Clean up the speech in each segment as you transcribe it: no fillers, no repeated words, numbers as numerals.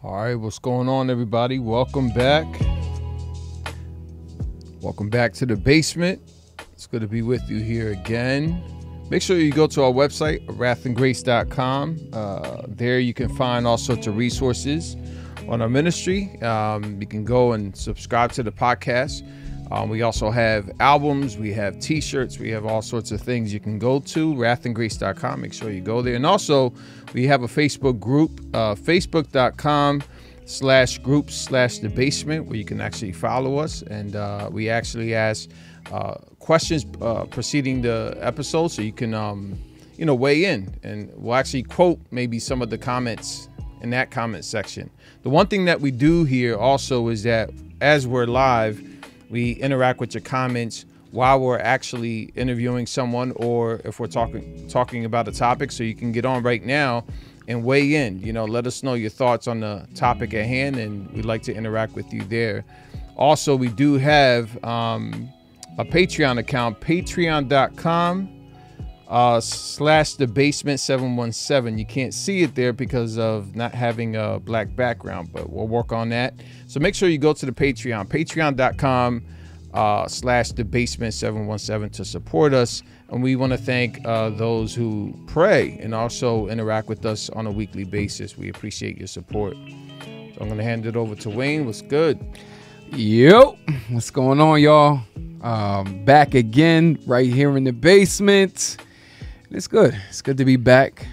All right, what's going on, everybody? Welcome back. Welcome back to the basement. It's good to be with you here again. Make sure you go to our website, wrathandgrace.com. There you can find all sorts of resources on our ministry. You can go and subscribe to the podcast. We also have albums, we have t-shirts, we have all sorts of things you can go to, wrathandgrace.com. Make sure you go there. And also, we have a Facebook group, facebook.com/groups/the basement, where you can actually follow us. And we actually ask questions preceding the episode, so you can, weigh in. And we'll actually quote maybe some of the comments in that comment section. The one thing that we do here also is that as we're live, we interact with your comments while we're actually interviewing someone, or if we're talking about a topic, so you can get on right now and weigh in. Let us know your thoughts on the topic at hand, and we'd like to interact with you there. Also, we do have a Patreon account, patreon.com/thebasement717. You can't see it there because of not having a black background, but we'll work on that. So make sure you go to the Patreon, patreon.com/thebasement717 to support us. And we want to thank those who pray and also interact with us on a weekly basis. We appreciate your support. So I'm going to hand it over to Wayne. What's good? Yo, what's going on, y'all? Back again right here in the basement. It's good. It's good to be back.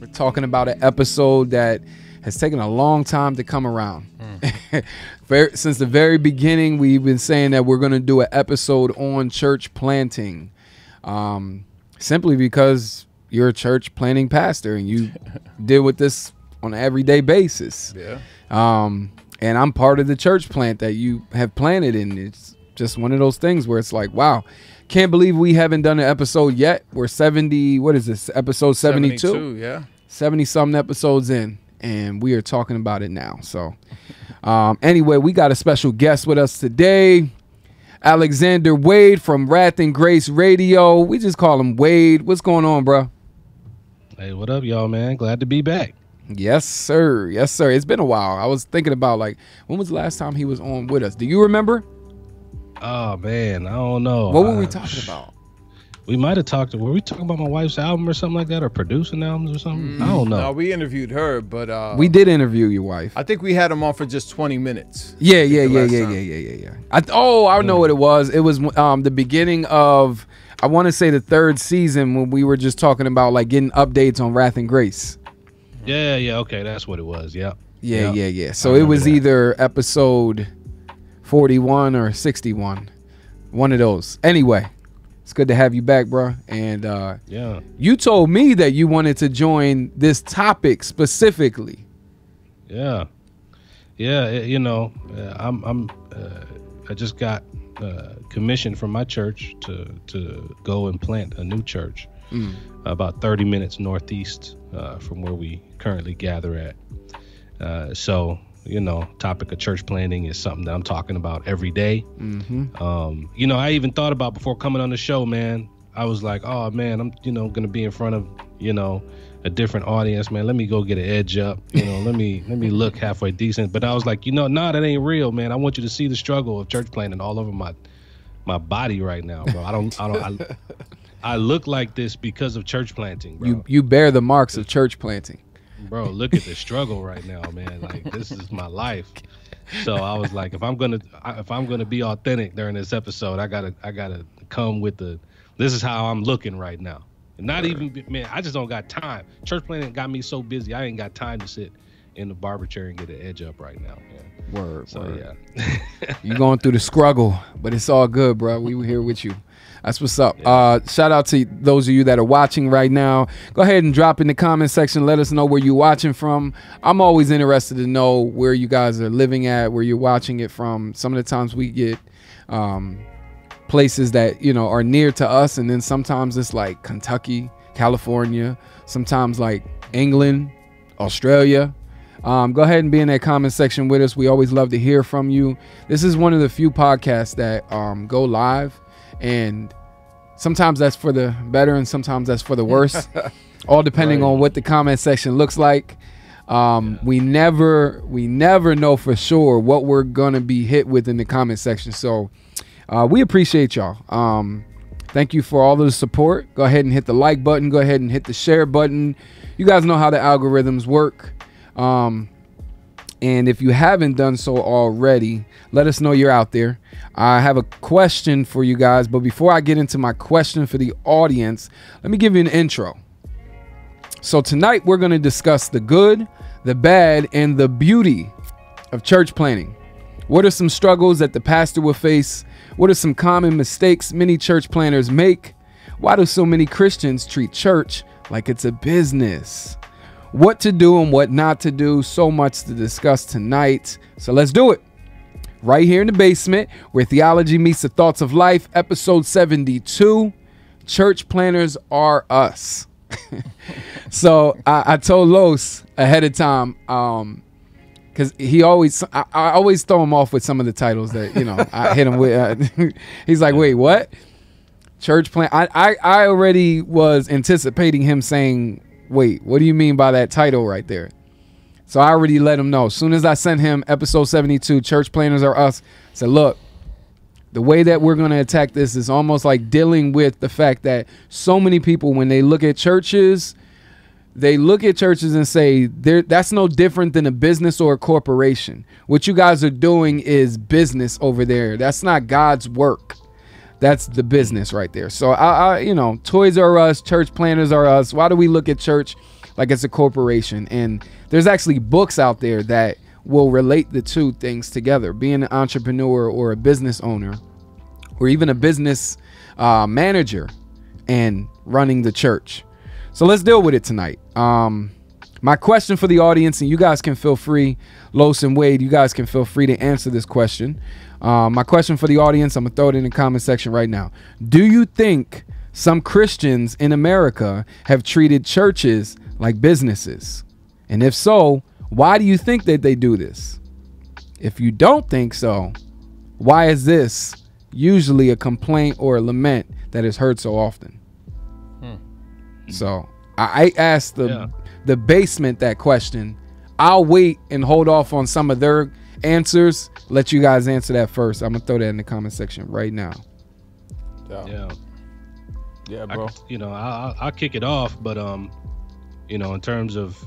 We're talking about an episode that has taken a long time to come around. Since the very beginning, we've been saying that we're going to do an episode on church planting, simply because you're a church planting pastor and you deal with this on an everyday basis. Yeah. And I'm part of the church plant that you have planted, and it's just one of those things where it's like, wow, can't believe we haven't done an episode yet. We're 70, what is this, episode 72? 72, yeah. 70-something episodes in, and we are talking about it now. So anyway, we got a special guest with us today, Alexander Wade from Wrath and Grace Radio. We just call him Wade. What's going on, bro? Hey, what up, y'all, man? Glad to be back. Yes, sir. Yes, sir. It's been a while. I was thinking about, when was the last time he was on with us? Do you remember? Oh, man, I don't know. What were we talking about? We might have were we talking about my wife's album or something like that, or producing albums or something? I don't know. No, we interviewed her, but we did interview your wife. I think we had him on for just 20 minutes. Yeah. I know what it was. It was the beginning of, I want to say, the third season, when we were just talking about getting updates on Wrath and Grace. Yeah, okay, that's what it was. Yeah. So it was either episode 41 or 61, one of those. Anyway, it's good to have you back, bro. And yeah, you told me that you wanted to join this topic specifically. Yeah. I just got commissioned from my church to go and plant a new church about 30 minutes northeast from where we currently gather at. So, topic of church planting is something that I'm talking about every day. I even thought about before coming on the show, man. I was like, oh man, I'm going to be in front of a different audience, man. Let me go get an edge up, let me look halfway decent. But I was like, nah, that ain't real, man. I want you to see the struggle of church planting all over my body right now, bro. I look like this because of church planting, bro. You bear the marks of church planting. Bro, look at the struggle right now, man. Like, this is my life. So I was like, if I'm gonna be authentic during this episode, I gotta come with this is how I'm looking right now. And not even, man, I just don't got time. Church planting got me so busy, I ain't got time to sit in the barber chair and get an edge up right now, man. Word. Yeah. You going through the struggle, but it's all good, bro. We were here with you. That's what's up. Yeah. Shout out to those of you that are watching right now. Go ahead and drop in the comment section. Let us know where you're watching from. I'm always interested to know where you guys are living at, where you're watching it from. Some of the times we get places that are near to us, and then sometimes it's like Kentucky, California, sometimes like England, Australia. Go ahead and be in that comment section with us. We always love to hear from you. This is one of the few podcasts that go live, and sometimes that's for the better and sometimes that's for the worse, all depending on what the comment section looks like. We never know for sure what we're gonna be hit with in the comment section, so we appreciate y'all. Thank you for all of the support. Go ahead and hit the like button. Go ahead and hit the share button. You guys know how the algorithms work. And if you haven't done so already, let us know you're out there. I have a question for you guys, but before I get into my question for the audience, let me give you an intro. So tonight we're going to discuss the good, the bad, and the beauty of church planting. What are some struggles that the pastor will face? What are some common mistakes many church planners make? Why do so many Christians treat church like it's a business? What to do and what not to do. So much to discuss tonight. So let's do it. Right here in the basement, where theology meets the thoughts of life, episode 72. Church planners are us. So I told Los ahead of time, because I always throw him off with some of the titles that I hit him with. He's like, wait, what? Church plan? I already was anticipating him saying, wait, what do you mean by that title right there? So I already let him know. As soon as I sent him episode 72, Church Planners Are Us, I said, look, the way that we're going to attack this is almost like dealing with the fact that so many people, when they look at churches, and say, that's no different than a business or a corporation. What you guys are doing is business over there. That's not God's work. That's the business right there. So Toys R Us, Church Planners Are Us. Why do we look at church like it's a corporation? And there's actually books out there that will relate the two things together. Being an entrepreneur or a business owner, or even a business manager, and running the church. So let's deal with it tonight. My question for the audience, and you guys can feel free, Los and Wade, you guys can feel free to answer this question. My question for the audience, I'm going to throw it in the comment section right now. Do you think some Christians in America have treated churches like businesses? And if so, why do you think that they do this? If you don't think so, why is this usually a complaint or a lament that is heard so often? So I asked the basement that question. I'll wait and hold off on some of their answers. Let you guys answer that first. I'm gonna throw that in the comment section right now. Yeah, bro. I'll kick it off, but in terms of,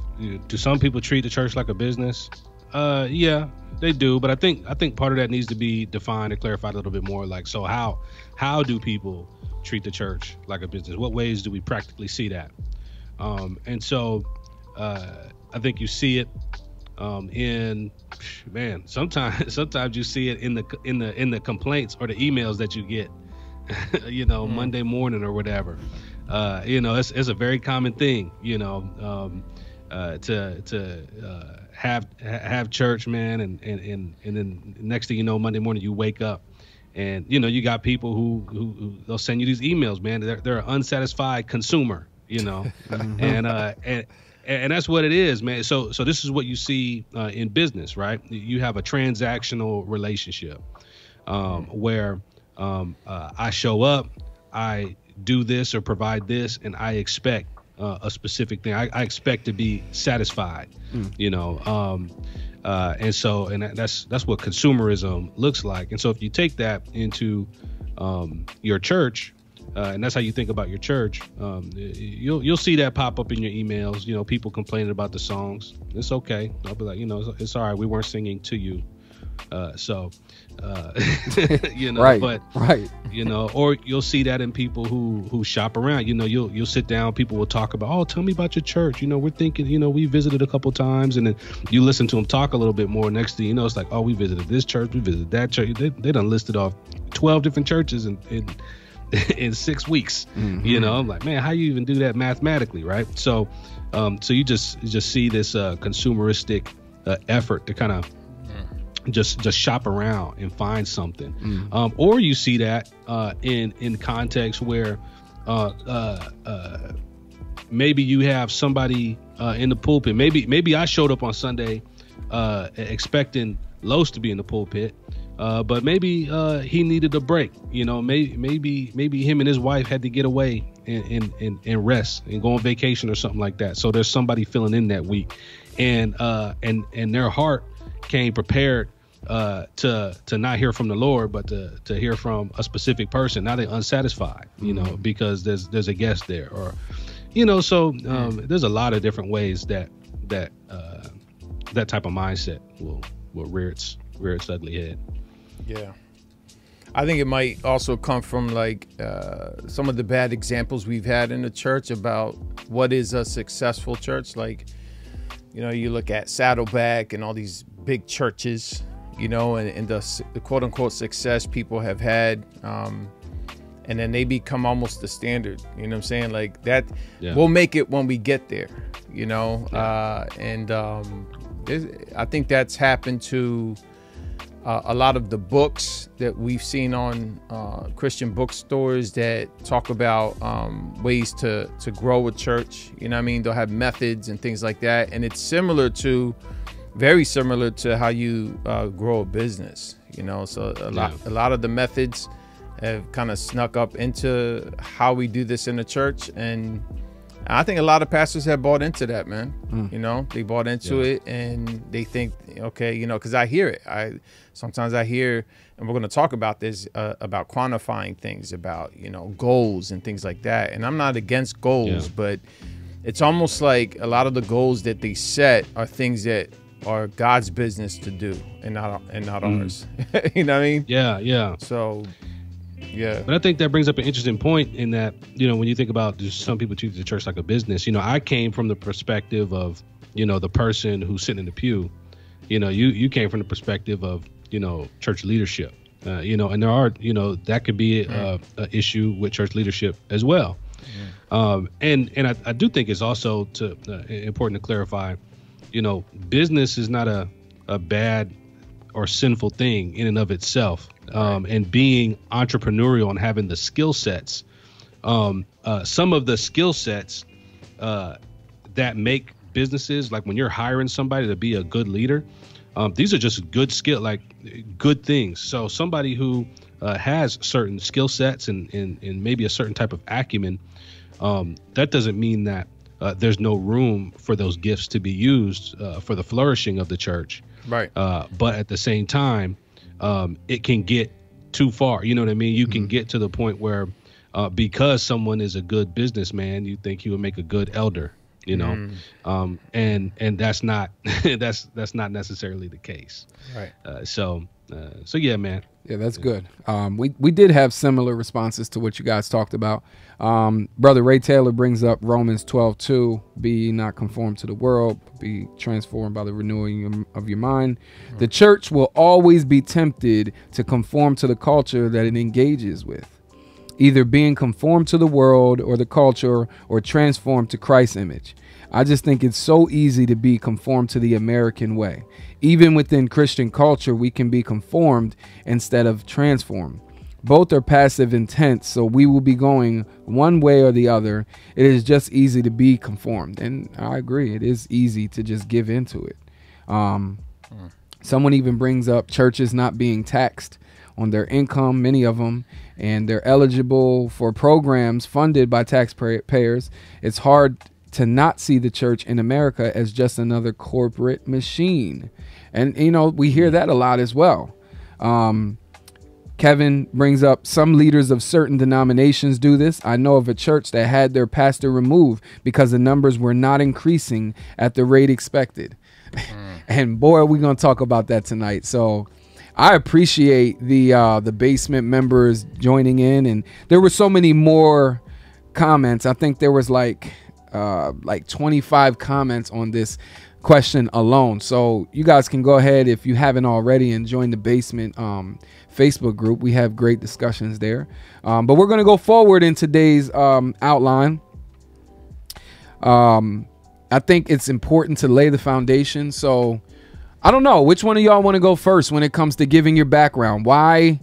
do some people treat the church like a business? Yeah, they do, but I think part of that needs to be defined and clarified a little bit more. Like, so how do people treat the church like a business? What ways do we practically see that? And so I think you see it sometimes you see it in the complaints or the emails that you get Monday morning or whatever. It's a very common thing, to have church, man, and then next thing you know, Monday morning you wake up And you got people who they'll send you these emails, man. They're an unsatisfied consumer, and that's what it is, man. So this is what you see in business, right? You have a transactional relationship where I show up, I do this or provide this, and I expect a specific thing. I expect to be satisfied, and that's what consumerism looks like. And so if you take that into your church, and that's how you think about your church, you'll see that pop up in your emails. People complaining about the songs. It's okay. I'll be like, it's all right. We weren't singing to you. Right, but right. Or you'll see that in people who shop around. You'll sit down, people will talk about, oh, tell me about your church. We're thinking, we visited a couple times, and then you listen to them talk a little bit more. Next thing you know, it's like, oh, we visited this church, we visited that church. They done listed off 12 different churches in 6 weeks. I'm like, man, how you even do that mathematically, right? So you just see this consumeristic effort to kind of just shop around and find something. Or you see that in context where maybe you have somebody in the pulpit. Maybe I showed up on Sunday expecting Los to be in the pulpit, but maybe he needed a break. Maybe him and his wife had to get away and rest and go on vacation or something like that. So there's somebody filling in that week, and their heart came prepared to not hear from the Lord, but to hear from a specific person. Now they're unsatisfied, because there's a guest there, or so there's a lot of different ways that type of mindset will rear its ugly head. Yeah. I think it might also come from like some of the bad examples we've had in the church about what is a successful church. Like, you look at Saddleback and all these big churches, and the quote unquote success people have had. And then they become almost the standard. You know what I'm saying? Like that, we'll make it when we get there, I think that's happened to a lot of the books that we've seen on Christian bookstores that talk about ways to grow a church. You know what I mean? They'll have methods and things like that. And it's very similar to how you grow a business, So a lot of the methods have kind of snuck up into how we do this in the church. And I think a lot of pastors have bought into that, man. They bought into it, and they think, okay, because I hear it. Sometimes I hear, and we're going to talk about this, about quantifying things, about, goals and things like that. And I'm not against goals, but it's almost like a lot of the goals that they set are things that are God's business to do and not ours. You know what I mean? Yeah. So, yeah. But I think that brings up an interesting point in that, when you think about some people treat the church like a business, I came from the perspective of, the person who's sitting in the pew. You came from the perspective of, church leadership, and there are, that could be a issue with church leadership as well. And I do think it's also important to clarify, business is not a bad or sinful thing in and of itself. And being entrepreneurial and having the skill sets, some of the skill sets that make businesses, like when you're hiring somebody to be a good leader, these are just good good things. So somebody who has certain skill sets and maybe a certain type of acumen, that doesn't mean that there's no room for those gifts to be used for the flourishing of the church. Right. But at the same time, it can get too far. You know what I mean? You can get to the point where because someone is a good businessman, you think he would make a good elder, and that's not that's not necessarily the case. Right. So yeah, man. Yeah, that's good. We did have similar responses to what you guys talked about. Brother Ray Taylor brings up Romans 12:2, be not conformed to the world, be transformed by the renewing of your mind. The church will always be tempted to conform to the culture that it engages with, either being conformed to the world or the culture or transformed to Christ's image. I just think it's so easy to be conformed to the American way. Even within Christian culture, we can be conformed instead of transformed. Both are passive intent, so we will be going one way or the other. It is just easy to be conformed. And I agree, it is easy to just give into it. Someone even brings up churches not being taxed on their income, many of them, and they're eligible for programs funded by taxpayers. It's hard to not see the church in America as just another corporate machine. And, you know, we hear that a lot as well. Kevin brings up some leaders of certain denominations do this. I know of a church that had their pastor removed because the numbers were not increasing at the rate expected. And boy, we're going to talk about that tonight. So I appreciate the basement members joining in, and there were so many more comments. I think there was like 25 comments on this question alone. So you guys can go ahead, if you haven't already, and join the basement Facebook group. We have great discussions there. But we're going to go forward in today's outline. I think it's important to lay the foundation. So I don't know, which one of y'all want to go first when it comes to giving your background? Why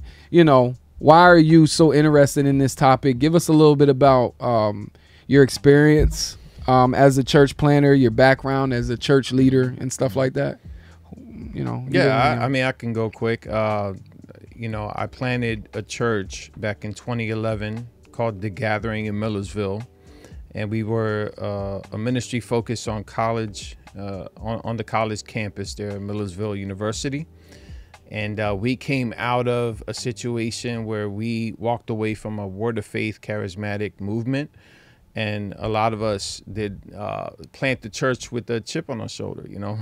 are you so interested in this topic? Give us a little bit about your experience as a church planner, your background as a church leader and stuff like that. Yeah, I mean, I can go quick. I planted a church back in 2011 called The Gathering in Millersville. And we were a ministry focused on college, on the college campus there at Millersville University. And we came out of a situation where we walked away from a Word of Faith charismatic movement. And a lot of us did plant the church with a chip on our shoulder, you know.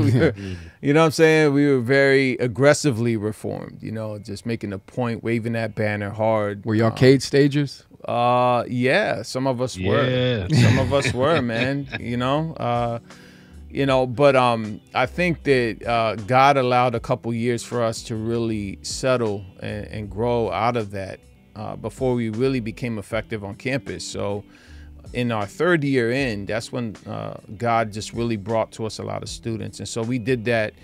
You know what I'm saying? We were very aggressively reformed, just making a point, waving that banner hard. Were y'all cage stagers? Yeah, some of us were. Some of us were, man, but I think that God allowed a couple years for us to really settle and grow out of that before we really became effective on campus. So in our third year in, that's when God just really brought to us a lot of students. And so we did that.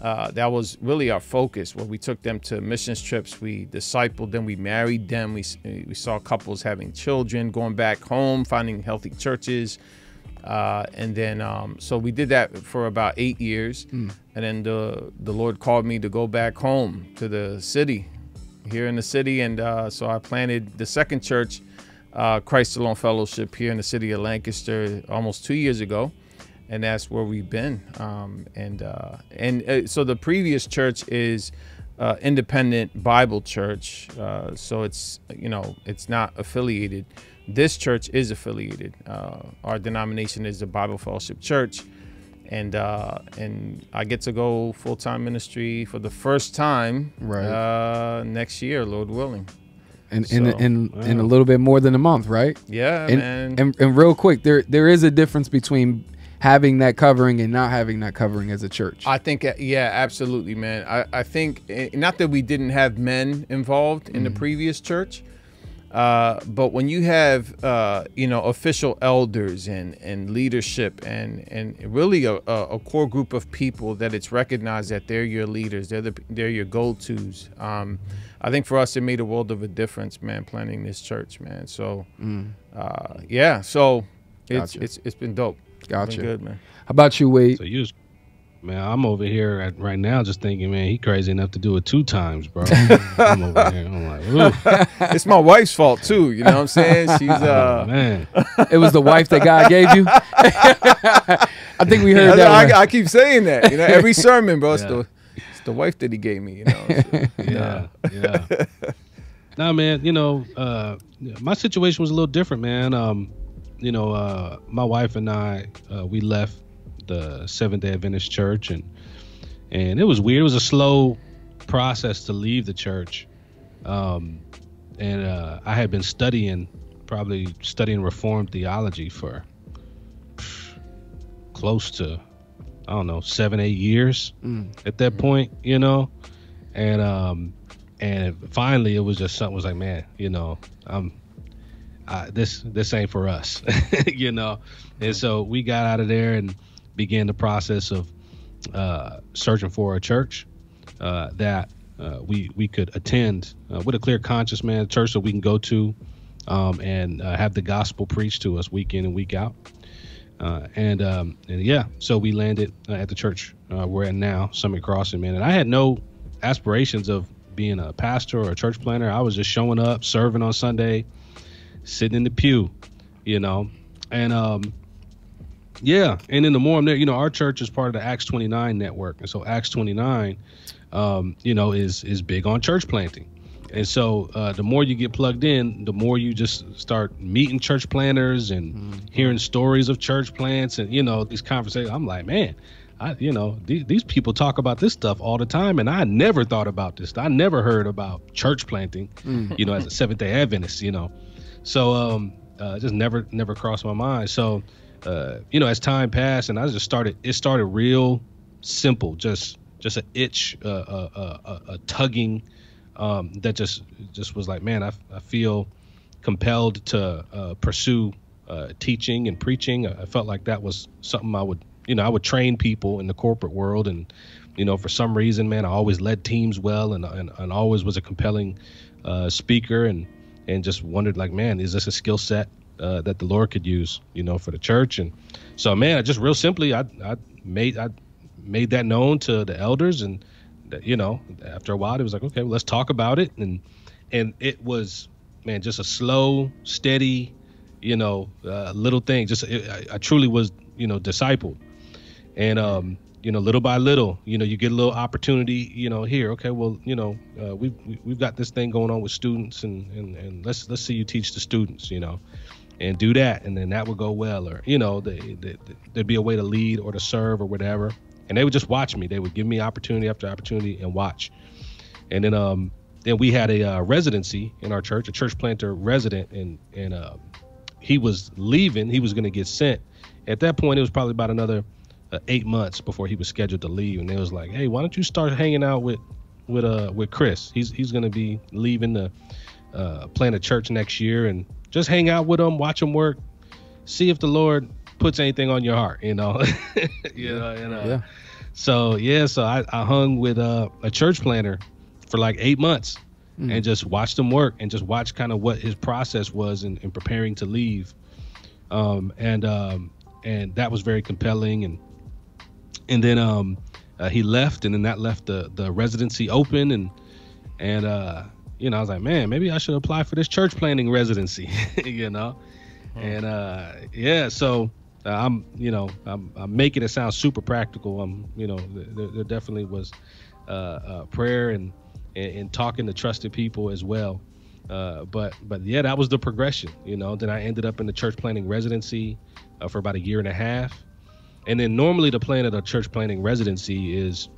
That was really our focus, where we took them to missions trips, we discipled them, we married them, we saw couples having children, going back home, finding healthy churches. And then so we did that for about 8 years. And then the Lord called me to go back home to the city, here in the city. And so I planted the second church, Christ Alone Fellowship, here in the city of Lancaster almost 2 years ago. And that's where we've been. So the previous church is Independent Bible Church. So it's not affiliated. This church is affiliated. Our denomination is the Bible Fellowship Church. And I get to go full-time ministry for the first time next year, Lord willing. In a little bit more than a month, right? Yeah, man. And real quick, there is a difference between having that covering and not having that covering as a church. I think, yeah, absolutely, man. I think, not that we didn't have men involved in the previous church, but when you have, official elders and leadership and really a core group of people that it's recognized that they're your leaders, they're your go-tos. I think for us, it made a world of a difference, man, planning this church, man. So, so it's been dope. Gotcha. Been good, man. How about you, Wade? So man, I'm over here right now just thinking, man, he crazy enough to do it 2 times, bro. I'm over here. I'm like, ooh. It's my wife's fault too. You know what I'm saying? She's man. It was the wife that God gave you. I think we heard that. I keep saying that. Every sermon, bro. It's the wife that he gave me. Yeah. Nah, man. My situation was a little different, man. My wife and I, we left the Seventh-day Adventist church, and it was weird. It was a slow process to leave the church. And I had been studying Reformed theology for close to, 7-8 years at that point, and finally it was just something was like, man, this ain't for us, you know. And so we got out of there and began the process of searching for a church that we could attend with a clear conscience, man, a church that we can go to and have the gospel preached to us week in and week out. And yeah, so we landed at the church we're at now, Summit Crossing, man. And I had no aspirations of being a pastor or a church planter. I was just showing up, serving on Sunday, sitting in the pew, you know. And yeah, and then the more I'm there, you know, our church is part of the Acts 29 network. And so Acts 29, you know, is big on church planting. And so the more you get plugged in, the more you just start meeting church planters and hearing stories of church plants and, you know, these conversations. I'm like, man, you know, these people talk about this stuff all the time. And I never thought about this. I never heard about church planting, you know, as a Seventh-day Adventist, you know. So just never crossed my mind. So, you know, as time passed and it started real simple, just an itch, a tugging, that just was like, man, I feel compelled to pursue teaching and preaching. I felt like that was something I would train people in the corporate world. And, you know, for some reason, man, I always led teams well and always was a compelling speaker and just wondered, like, man, is this a skill set that the Lord could use, you know, for the church? And so, man, I just real simply, I made that known to the elders, and you know, after a while, it was like, okay, well, let's talk about it. And it was, man, just a slow, steady, you know, little thing. I truly was, you know, discipled. And, you know, little by little, you know, you get a little opportunity, you know, here. Okay, well, you know, we've got this thing going on with students, and let's see you teach the students, you know, and do that. And then that would go well. Or, you know, there'd be a way to lead or to serve or whatever. And they would just watch me. They would give me opportunity after opportunity and watch. And then we had a residency in our church, a church planter resident, and he was leaving. He was going to get sent. At that point, it was probably about another 8 months before he was scheduled to leave. And they was like, hey, why don't you start hanging out with Chris? He's going to be leaving to plant a church next year, and just hang out with him, watch him work, see if the Lord puts anything on your heart, you know. Yeah. So I hung with a church planter for like 8 months and just watched him work and just watched kind of what his process was in preparing to leave. And that was very compelling. And then he left, and then that left the residency open, and you know, I was like, man, maybe I should apply for this church planting residency, you know. And yeah, so I'm making it sound super practical. You know, there definitely was prayer and talking to trusted people as well. But yeah, that was the progression, you know. Then I ended up in the church planting residency for about a year and a half. And then normally the plan of the church planting residency is,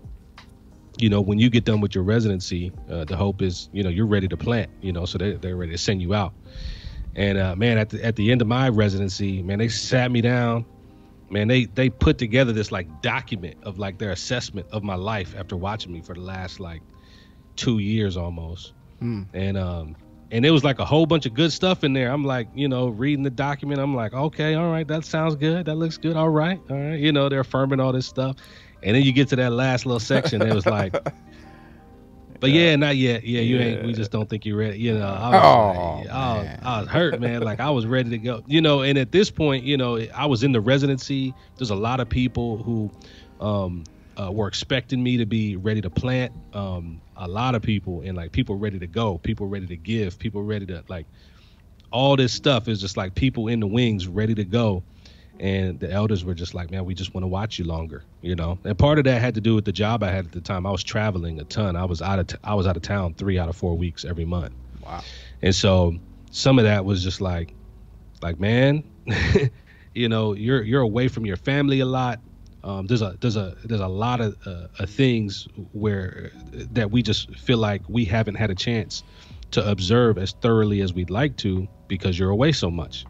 you know, when you get done with your residency, the hope is, you know, you're ready to plant, you know, so they're ready to send you out. And man, at the end of my residency, man, they sat me down, man, they put together this like document of like their assessment of my life after watching me for the last like 2 years almost. And it was like a whole bunch of good stuff in there. I'm like, you know, reading the document, I'm like, okay, all right, that sounds good, that looks good, all right, you know, they're affirming all this stuff. And then you get to that last little section, it was like, but yeah, not yet. Yeah, you ain't. We just don't think you're ready. You know, I was hurt, man. Like I was ready to go. You know, and at this point, you know, I was in the residency. There's a lot of people who were expecting me to be ready to plant. A lot of people, and like people ready to go, people ready to give, people ready to like. All this stuff is just like people in the wings ready to go. And the elders were just like, man, we just want to watch you longer, you know. And part of that had to do with the job I had at the time. I was traveling a ton. I was out of town 3 out of 4 weeks every month. Wow. And so some of that was just like man, you know, you're away from your family a lot. There's a lot of things that we just feel like we haven't had a chance to observe as thoroughly as we'd like to, because you're away so much.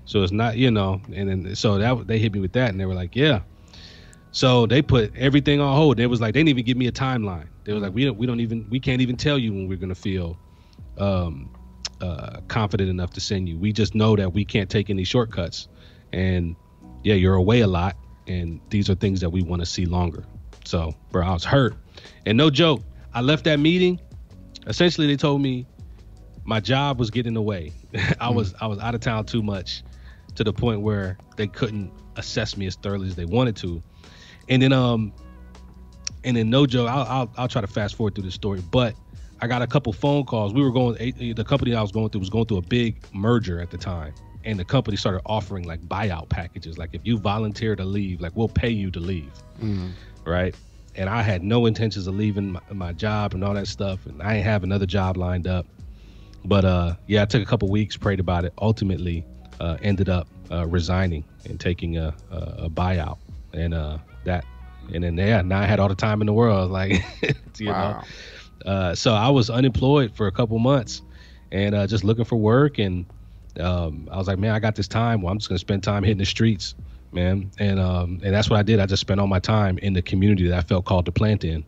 So it's not, you know, and then so that they hit me with that, and they were like, yeah. So they put everything on hold. It was like they didn't even give me a timeline. They were like, we can't even tell you when we're gonna feel confident enough to send you. We just know that we can't take any shortcuts. And yeah, you're away a lot. And these are things that we want to see longer. So, bro, I was hurt. And no joke, I left that meeting. Essentially, they told me my job was getting in the way. I was out of town too much, to the point where they couldn't assess me as thoroughly as they wanted to. And then no joke, I'll try to fast forward through this story, but I got a couple phone calls. The company I was going through was going through a big merger at the time. And the company started offering like buyout packages. Like, if you volunteer to leave, like, we'll pay you to leave. Right. And I had no intentions of leaving my job and all that stuff. And I ain't have another job lined up. But yeah, I took a couple weeks, prayed about it, ultimately ended up resigning and taking a buyout. And then now I had all the time in the world. Like, you Wow. know. So I was unemployed for a couple months and just looking for work. And I was like, man, I got this time. Well, I'm just going to spend time hitting the streets, man. And that's what I did. I just spent all my time in the community that I felt called to plant in.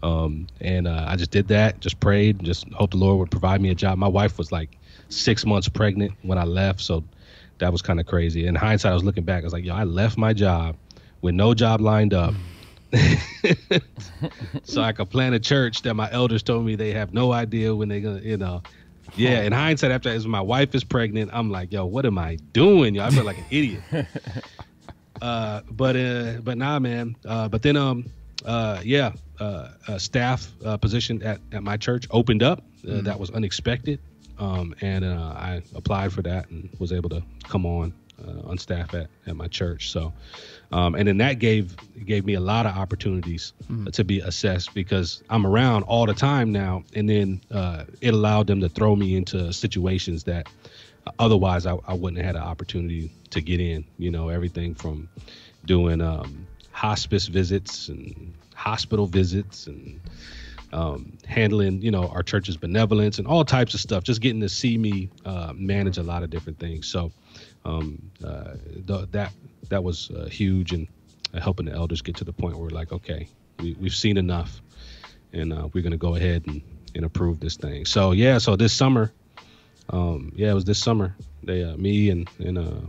I just did that, just prayed, just hoped the Lord would provide me a job. My wife was like 6 months pregnant when I left. So that was kind of crazy. In hindsight, I was looking back. I was like, yo, I left my job with no job lined up. So I could plant a church that my elders told me they have no idea when they're going to, Yeah, in hindsight, after as my wife is pregnant, I'm like, yo, what am I doing? Yo, I feel like an idiot. But nah, man. But then a staff position at my church opened up. That was unexpected. I applied for that and was able to come on staff at my church. So, and then that gave me a lot of opportunities to be assessed, because I'm around all the time now. And then it allowed them to throw me into situations that otherwise I wouldn't have had an opportunity to get in. You know, everything from doing hospice visits and hospital visits and handling, our church's benevolence and all types of stuff, just getting to see me manage a lot of different things. So that was huge, and helping the elders get to the point where we're like, okay, we've seen enough, and we're going to go ahead and approve this thing. So so this summer, it was this summer, they me and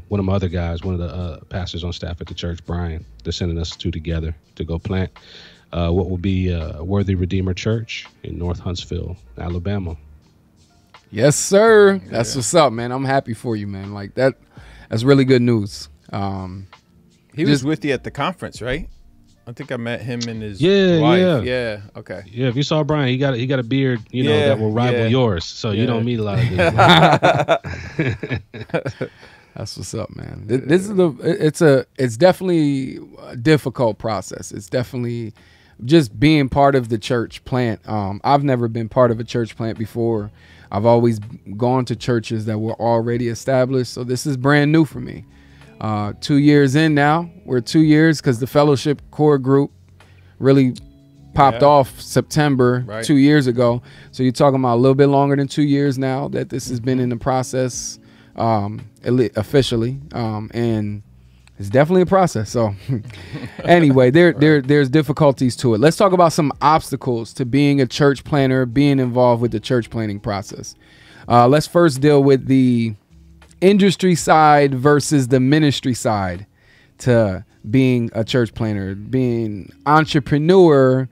one of my other guys, one of the pastors on staff at the church, Brian, they're sending us two together to go plant what will be a Worthy Redeemer Church in North Huntsville, Alabama. Yes, sir. That's what's up, man. I'm happy for you, man. Like that's really good news. He was with you at the conference, right? I think I met him and his wife. Yeah. Okay. Yeah, if you saw Brian, he got a beard, that will rival yours. So you don't meet a lot of dudes. That's what's up, man. This is it's definitely a difficult process. It's definitely just being part of the church plant. I've never been part of a church plant before. I've always gone to churches that were already established. So this is brand new for me. 2 years in now. We're 2 years because the fellowship core group really popped off September 2 years ago. So you're talking about a little bit longer than 2 years now that this has been in the process officially. And it's definitely a process. So anyway, there's difficulties to it. Let's talk about some obstacles to being a church planner, being involved with the church planning process. Let's first deal with the industry side versus the ministry side to being a church planner, being entrepreneur,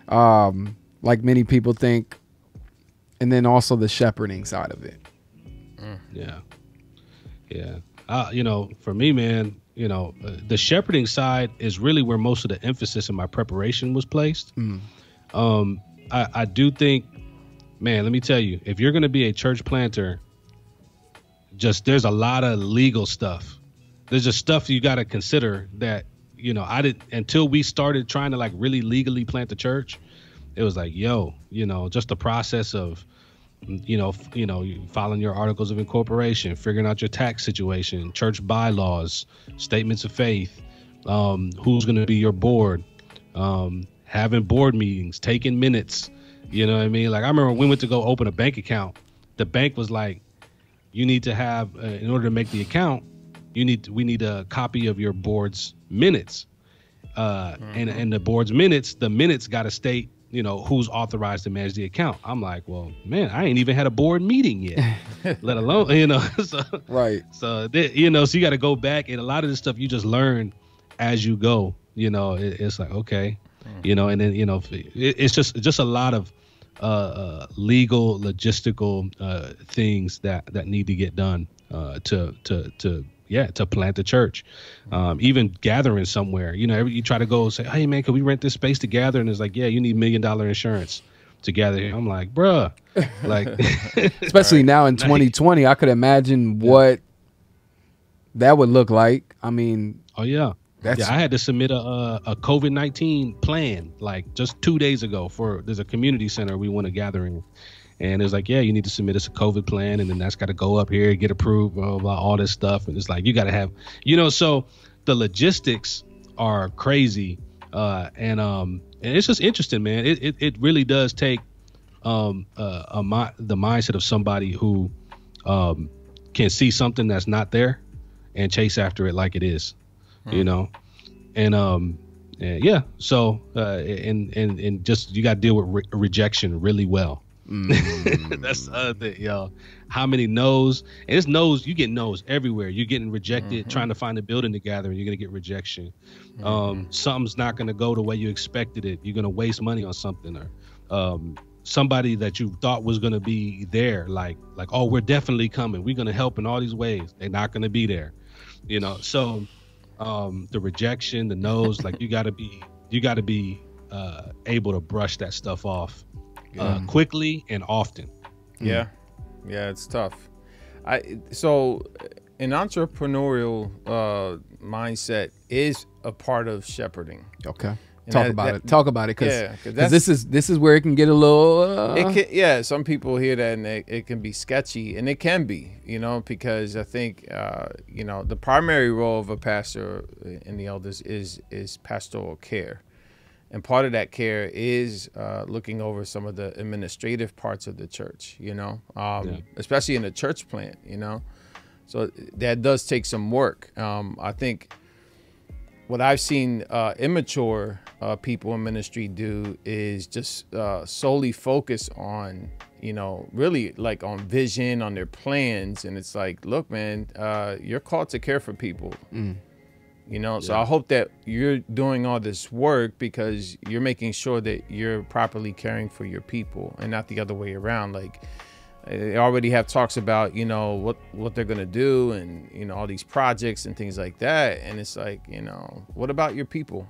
like many people think, and then also the shepherding side of it. Yeah. For me, man, the shepherding side is really where most of the emphasis in my preparation was placed. I do think, man, let me tell you, if you're going to be a church planter, there's a lot of legal stuff. There's just stuff you got to consider that, I didn't, until we started trying to like really legally plant the church. It was like, just the process of, filing your articles of incorporation, figuring out your tax situation, church bylaws, statements of faith, who's going to be your board, having board meetings, taking minutes. You know what I mean? Like, I remember when we went to go open a bank account, the bank was like, you need to have, in order to make the account, we need a copy of your board's minutes. And the board's minutes, the minutes got to state, you know, who's authorized to manage the account. I'm like, well, man, I ain't even had a board meeting yet, let alone, you know. So, right. So, you know, so you got to go back, and a lot of this stuff you just learn as you go, you know. It's like, okay, you know, and then, you know, it's just a lot of legal, logistical things that need to get done to plant the church. Even gathering somewhere, you know, you try to go say, hey man, can we rent this space to gather? And it's like, yeah, you need $1 million insurance to gather here. I'm like, bruh, like, especially now in 2020, I could imagine what that would look like. I mean, oh yeah. I had to submit a COVID-19 plan like just 2 days ago there's a community center we want to gather in. And it was like, yeah, you need to submit us a COVID plan, and then that's got to go up here, get approved, blah, blah, blah, all this stuff. And it's like, you got to have, you know, so the logistics are crazy. And it's just interesting, man. It really does take the mindset of somebody who can see something that's not there and chase after it like it is, you know. And yeah, so and just you got to deal with rejection really well. That's the other thing, y'all. How many no's? And it's no's. You get no's everywhere. You're getting rejected trying to find a building to gather, and you're gonna get rejection. Something's not gonna go the way you expected it. You're gonna waste money on something, or somebody that you thought was gonna be there, like oh, we're definitely coming. We're gonna help in all these ways. They're not gonna be there, you know. So the rejection, the no's, like you gotta be able to brush that stuff off. Quickly and often. Yeah, it's tough. So an entrepreneurial mindset is a part of shepherding. Okay, talk about it, because this is where it can get a little. Some people hear that and it can be sketchy, and it can be, you know, because I think you know, the primary role of a pastor and the elders is pastoral care. And part of that care is looking over some of the administrative parts of the church, you know, especially in the church plant, you know. So that does take some work. I think what I've seen immature people in ministry do is just solely focus on, you know, really like on vision, on their plans. And it's like, look, man, you're called to care for people. You know, so I hope that you're doing all this work because you're making sure that you're properly caring for your people and not the other way around. Like, they already have talks about, you know, what they're going to do and, you know, all these projects and things like that. And it's like, you know, what about your people,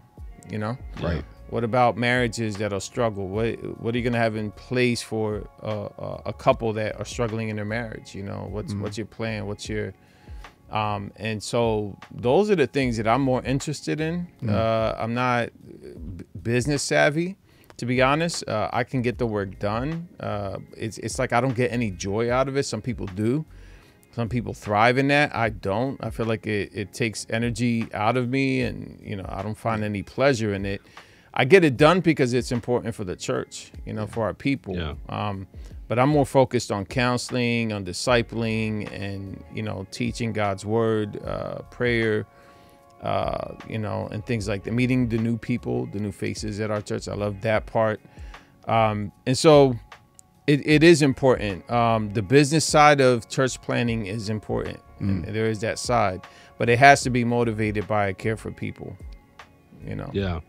you know? Right. What about marriages that'll struggle? What are you going to have in place for a couple that are struggling in their marriage? You know, what's your plan? What's your... and so those are the things that I'm more interested in. I'm not business savvy, to be honest. I can get the work done. It's like I don't get any joy out of it. Some people do. Some people thrive in that. I don't. I feel like it takes energy out of me, and, you know, I don't find any pleasure in it. I get it done because it's important for the church, you know, for our people. Yeah. But I'm more focused on counseling, on discipling, and, you know, teaching God's word, prayer, you know, and things like that. Meeting the new people, the new faces at our church. I love that part. And so it is important. The business side of church planning is important. And there is that side. But it has to be motivated by a care for people, you know. Yeah.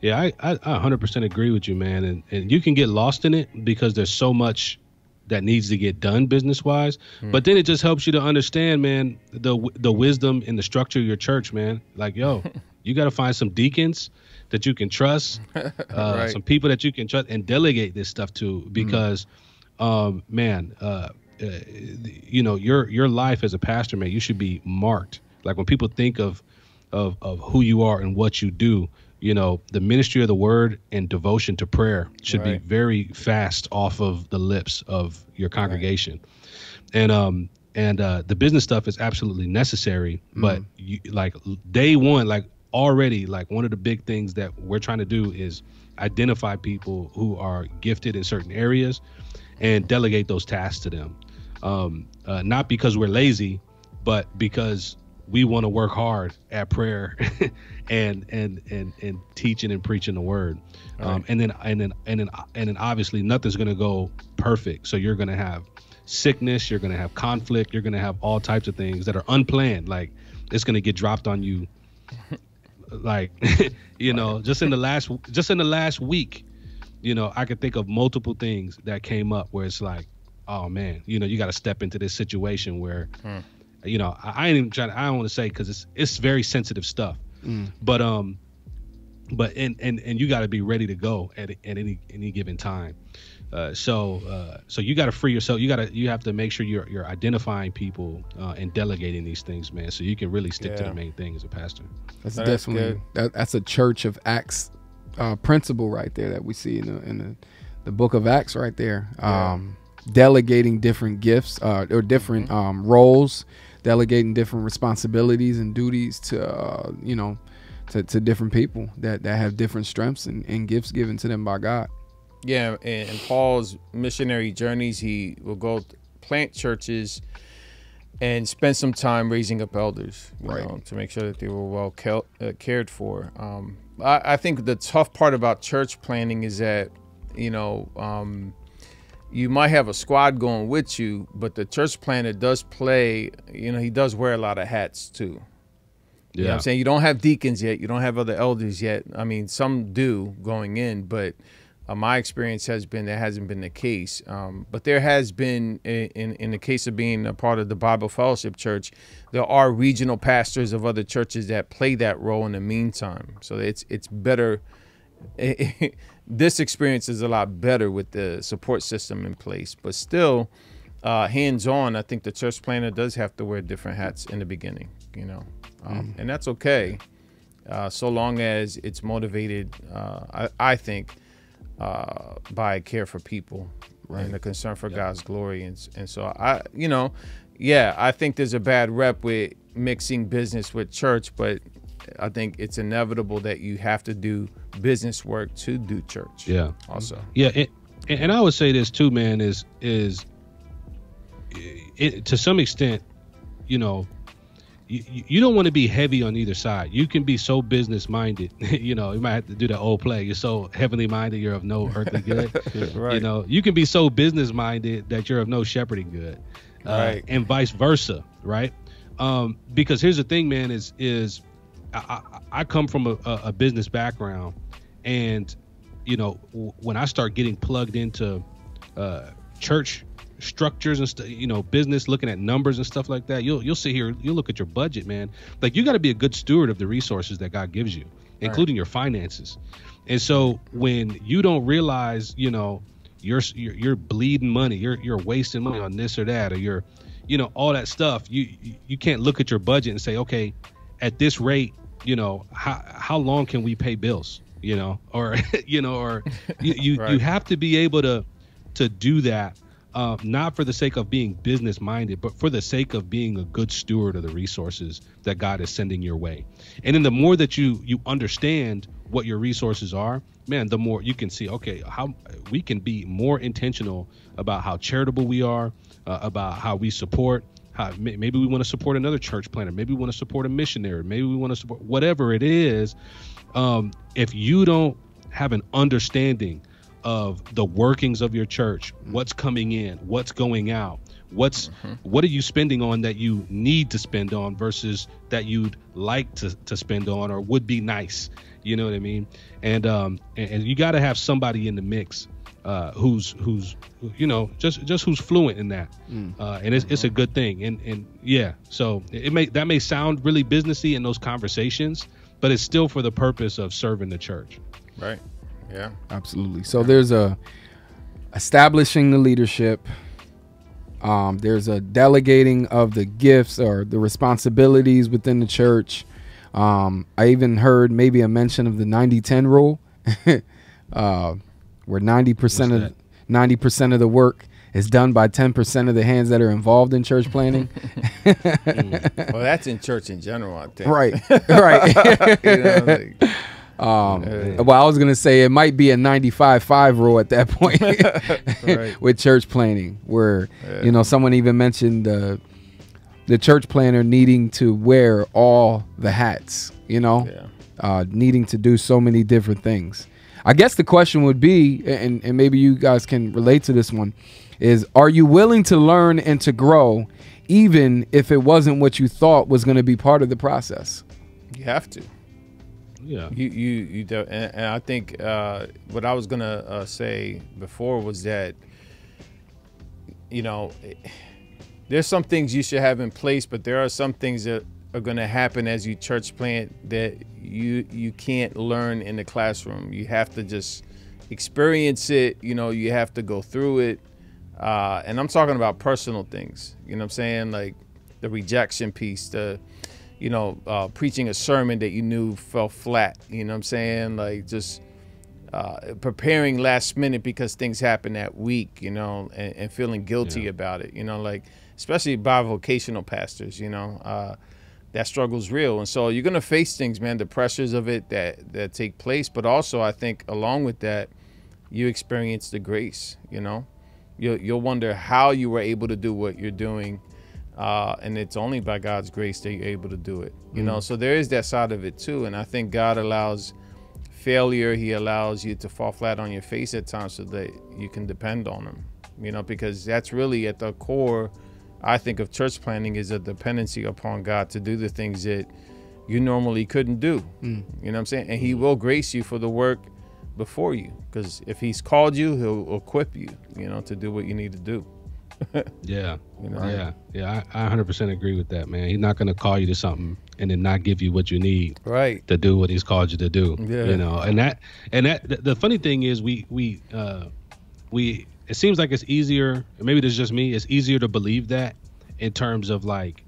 Yeah, I 100% agree with you, man. And you can get lost in it because there's so much that needs to get done business-wise. But then it just helps you to understand, man, the wisdom and the structure of your church, man. Like, yo, you got to find some deacons that you can trust, right. some people that you can trust and delegate this stuff to because, man, you know, your life as a pastor, man, you should be marked. Like when people think of who you are and what you do, you know, the ministry of the word and devotion to prayer should be very fast off of the lips of your congregation. And the business stuff is absolutely necessary. But you, like day one, like already, like one of the big things that we're trying to do is identify people who are gifted in certain areas and delegate those tasks to them. Not because we're lazy, but because we want to work hard at prayer and teaching and preaching the word. Right. And then obviously nothing's going to go perfect. So you're going to have sickness, you're going to have conflict, you're going to have all types of things that are unplanned. Like it's going to get dropped on you. Like, you know, just in the last week, you know, I could think of multiple things that came up where it's like, oh man, you know, you got to step into this situation where, you know, I ain't even trying to, I don't want to say, cause it's very sensitive stuff, but you got to be ready to go at any given time. So you got to free yourself. You have to make sure you're identifying people and delegating these things, man. So you can really stick to the main thing as a pastor. That's definitely that's a Church of Acts principle right there that we see in the book of Acts right there. Delegating different gifts or different roles, delegating different responsibilities and duties to to different people that have different strengths and gifts given to them by God. Yeah, in Paul's missionary journeys, he will go plant churches and spend some time raising up elders, you know, to make sure that they were well cared for. I think the tough part about church planning is that, you know, you might have a squad going with you, but the church planner does play, you know, he does wear a lot of hats too. You know what I'm saying? You don't have deacons yet. You don't have other elders yet. I mean, some do going in, but my experience has been that hasn't been the case. But there has been, in the case of being a part of the Bible Fellowship Church, there are regional pastors of other churches that play that role in the meantime. So it's better. This experience is a lot better with the support system in place. But still, hands-on, I think the church planner does have to wear different hats in the beginning, you know. And that's okay, so long as it's motivated, I think, by care for people and a concern for God's glory. And so I think there's a bad rep with mixing business with church, but I think it's inevitable that you have to do business work to do church. Yeah. Also. Yeah. And I would say this too, man, is it, to some extent, you know, you don't want to be heavy on either side. You can be so business minded, you know, you might have to do that old play. You're so heavenly minded, you're of no earthly good. Right. You know, you can be so business minded that you're of no shepherding good, and vice versa. Right. Because here's the thing, man, is I come from a business background, and, you know, when I start getting plugged into church structures and stuff, you know, business, looking at numbers and stuff like that, you'll sit here, you'll look at your budget, man. Like, you got to be a good steward of the resources that God gives you, including your finances. And so when you don't realize, you know, you're bleeding money, you're wasting money on this or that, or you're, you know, all that stuff, you can't look at your budget and say, okay, at this rate, you know, how long can we pay bills, you know, or you know, or you have to be able to do that. Not for the sake of being business minded, but for the sake of being a good steward of the resources that God is sending your way. And then the more that you understand what your resources are, man, the more you can see, okay, how we can be more intentional about how charitable we are, about how we support, how maybe we want to support another church planter, maybe we want to support a missionary, maybe we want to support whatever it is. If you don't have an understanding of the workings of your church, what's coming in, what's going out, what are you spending on that you need to spend on versus that you'd like to spend on or would be nice, you know what I mean? And you got to have somebody in the mix who's you know, just who's fluent in that, and it's a good thing. And yeah, so that may sound really businessy in those conversations, but it's still for the purpose of serving the church. Right. Yeah, absolutely. So there's establishing the leadership. There's a delegating of the gifts or the responsibilities within the church. I even heard maybe a mention of the 90-10 rule, where 90% of the work is done by 10% of the hands that are involved in church planning. Well, that's in church in general, I think. Right. You know, well, I was gonna say it might be a 95-5 rule at that point with church planning, where you know, someone even mentioned the church planner needing to wear all the hats, you know, needing to do so many different things. I guess the question would be, and maybe you guys can relate to this one, is are you willing to learn and to grow even if it wasn't what you thought was going to be part of the process? You have to. Yeah. You do. And I think what I was going to say before was that, you know, there's some things you should have in place, but there are some things that are going to happen as you church plant that you can't learn in the classroom. You have to just experience it. You know, you have to go through it. And I'm talking about personal things, you know what I'm saying? Like the rejection piece, preaching a sermon that you knew fell flat, you know what I'm saying? Like just preparing last minute because things happened that week, you know, and feeling guilty about it, you know, like especially bivocational pastors, you know, that struggle's real. And so you're going to face things, man, the pressures of it that take place. But also I think along with that, you experience the grace, you know. You'll wonder how you were able to do what you're doing. And it's only by God's grace that you're able to do it, you know. So there is that side of it too. And I think God allows failure. He allows you to fall flat on your face at times so that you can depend on him, you know, because that's really at the core, I think, of church planning, is a dependency upon God to do the things that you normally couldn't do. You know what I'm saying? And he will grace you for the work before you, because if he's called you, he'll equip you, you know, to do what you need to do. Yeah. You know? Yeah. I 100% agree with that, man. He's not going to call you to something and then not give you what you need to do what he's called you to do. Yeah. You know, and that the funny thing is we it seems like it's easier, maybe it's just me, it's easier to believe that in terms of like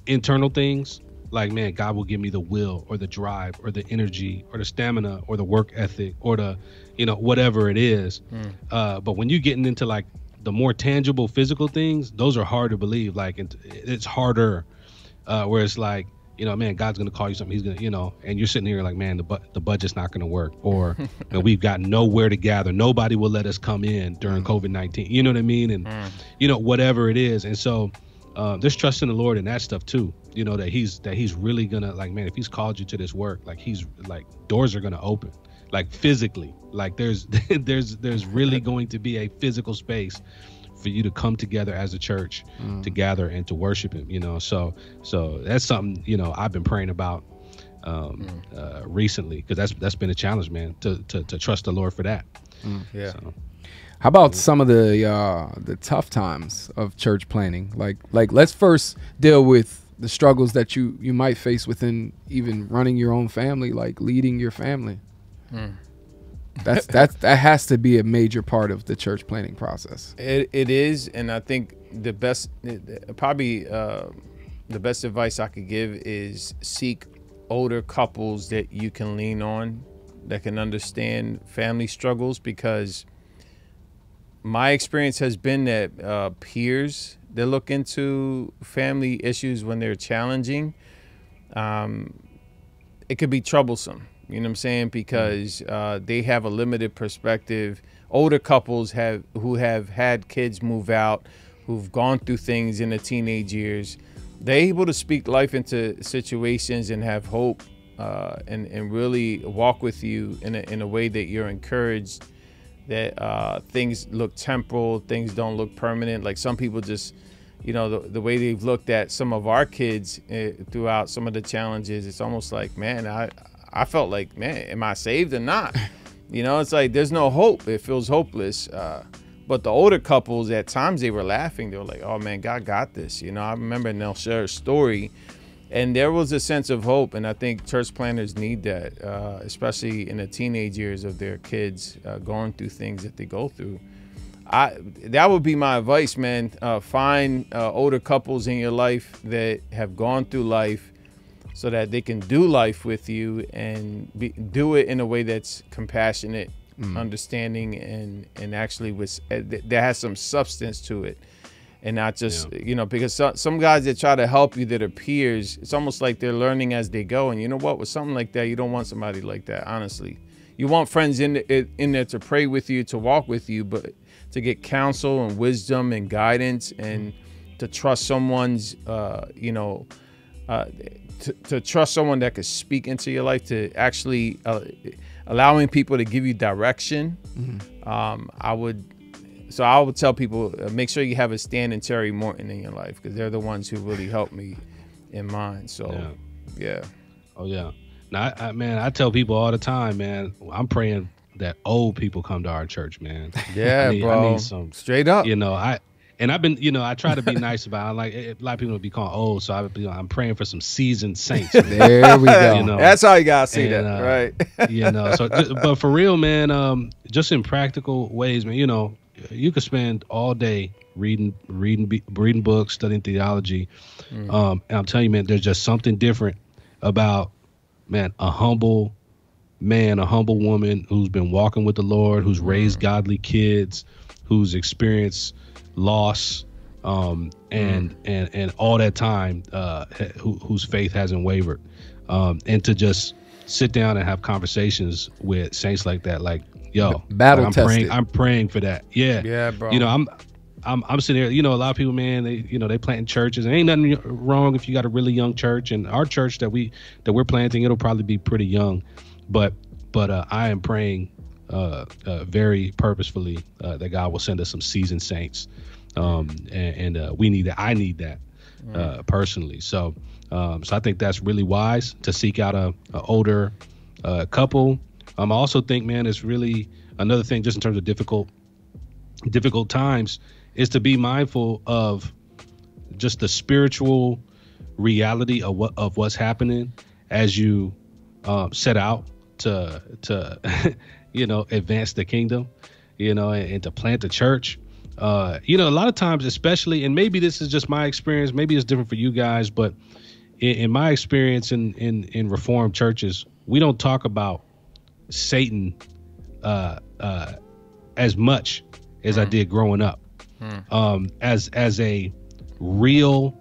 internal things. Like, man, God will give me the will or the drive or the energy or the stamina or the work ethic or the, you know, whatever it is. But when you're getting into like the more tangible physical things, those are hard to believe. Like it's harder where it's like, you know, man, God's going to call you something. He's going to, you know, and you're sitting here like, man, the budget's not going to work, or you know, we've got nowhere to gather. Nobody will let us come in during COVID-19. You know what I mean? And, you know, whatever it is. And so there's trust in the Lord and that stuff too. You know, that he's really gonna, like, man, if he's called you to this work, like he's like, doors are gonna open, like physically, like there's really going to be a physical space for you to come together as a church to gather and to worship him, you know. So that's something, you know, I've been praying about recently, because that's been a challenge, man, to trust the Lord for that. Yeah. So. How about some of the tough times of church planning? Like let's first deal with the struggles that you might face within even running your own family, like leading your family. That has to be a major part of the church planning process. It is, and I think the best advice I could give is seek older couples that you can lean on, that can understand family struggles, because my experience has been that peers that look into family issues when they're challenging, it could be troublesome, you know what I'm saying? Because they have a limited perspective. Older couples who have had kids move out, who've gone through things in the teenage years, they're able to speak life into situations and have hope, and really walk with you in a way that you're encouraged, that things look temporal, things don't look permanent. Like some people just, you know, the way they've looked at some of our kids throughout some of the challenges, it's almost like, man, I felt like, man, am I saved or not? You know, it's like there's no hope. It feels hopeless. But the older couples, at times they were laughing. They were like, oh, man, God got this. You know, I remember they'll share a story, and there was a sense of hope. And I think church planners need that, especially in the teenage years of their kids going through things that they go through. That would be my advice, man. Find older couples in your life that have gone through life, so that they can do life with you and do it in a way that's compassionate, understanding, and actually that has some substance to it, and not just, you know, because some guys that try to help you that are peers, it's almost like they're learning as they go. And you know what, with something like that, you don't want somebody like that, honestly. You want friends in there to pray with you, to walk with you, but to get counsel and wisdom and guidance and to trust someone's, to trust someone that could speak into your life, to actually allowing people to give you direction. I would tell people, make sure you have a Stan and Terry Morton in your life, because they're the ones who really helped me in mine. So, yeah. Oh, yeah. Now, I tell people all the time, man, I'm praying that old people come to our church, man. Yeah, bro. I need some, straight up. I've been, I try to be nice about it. Like, a lot of people will be called old, so I'm praying for some seasoned saints. There we go. That's how you gotta see that, right? But for real, man, just in practical ways, man, you could spend all day reading books, studying theology. And I'm telling you, man, there's just something different about, man, a humble woman who's been walking with the Lord, who's raised godly kids, who's experienced loss, and all that time, whose faith hasn't wavered, and to just sit down and have conversations with saints like that, like, yo, battle tested. I'm praying for that. Yeah, bro. I'm sitting there. A lot of people, man, they plant in churches, and ain't nothing wrong if you got a really young church. And our church that we're planting, it'll probably be pretty young, but I am praying very purposefully that God will send us some seasoned saints, and we need that. I need that personally. So I think that's really wise to seek out a older couple. I also think, man, it's really another thing, just in terms of difficult times, is to be mindful of just the spiritual reality of what's happening as you set out to advance the kingdom, and to plant the church. A lot of times, especially, and maybe this is just my experience, maybe it's different for you guys, but in my experience in Reformed churches, we don't talk about Satan as much as I did growing up, as a real,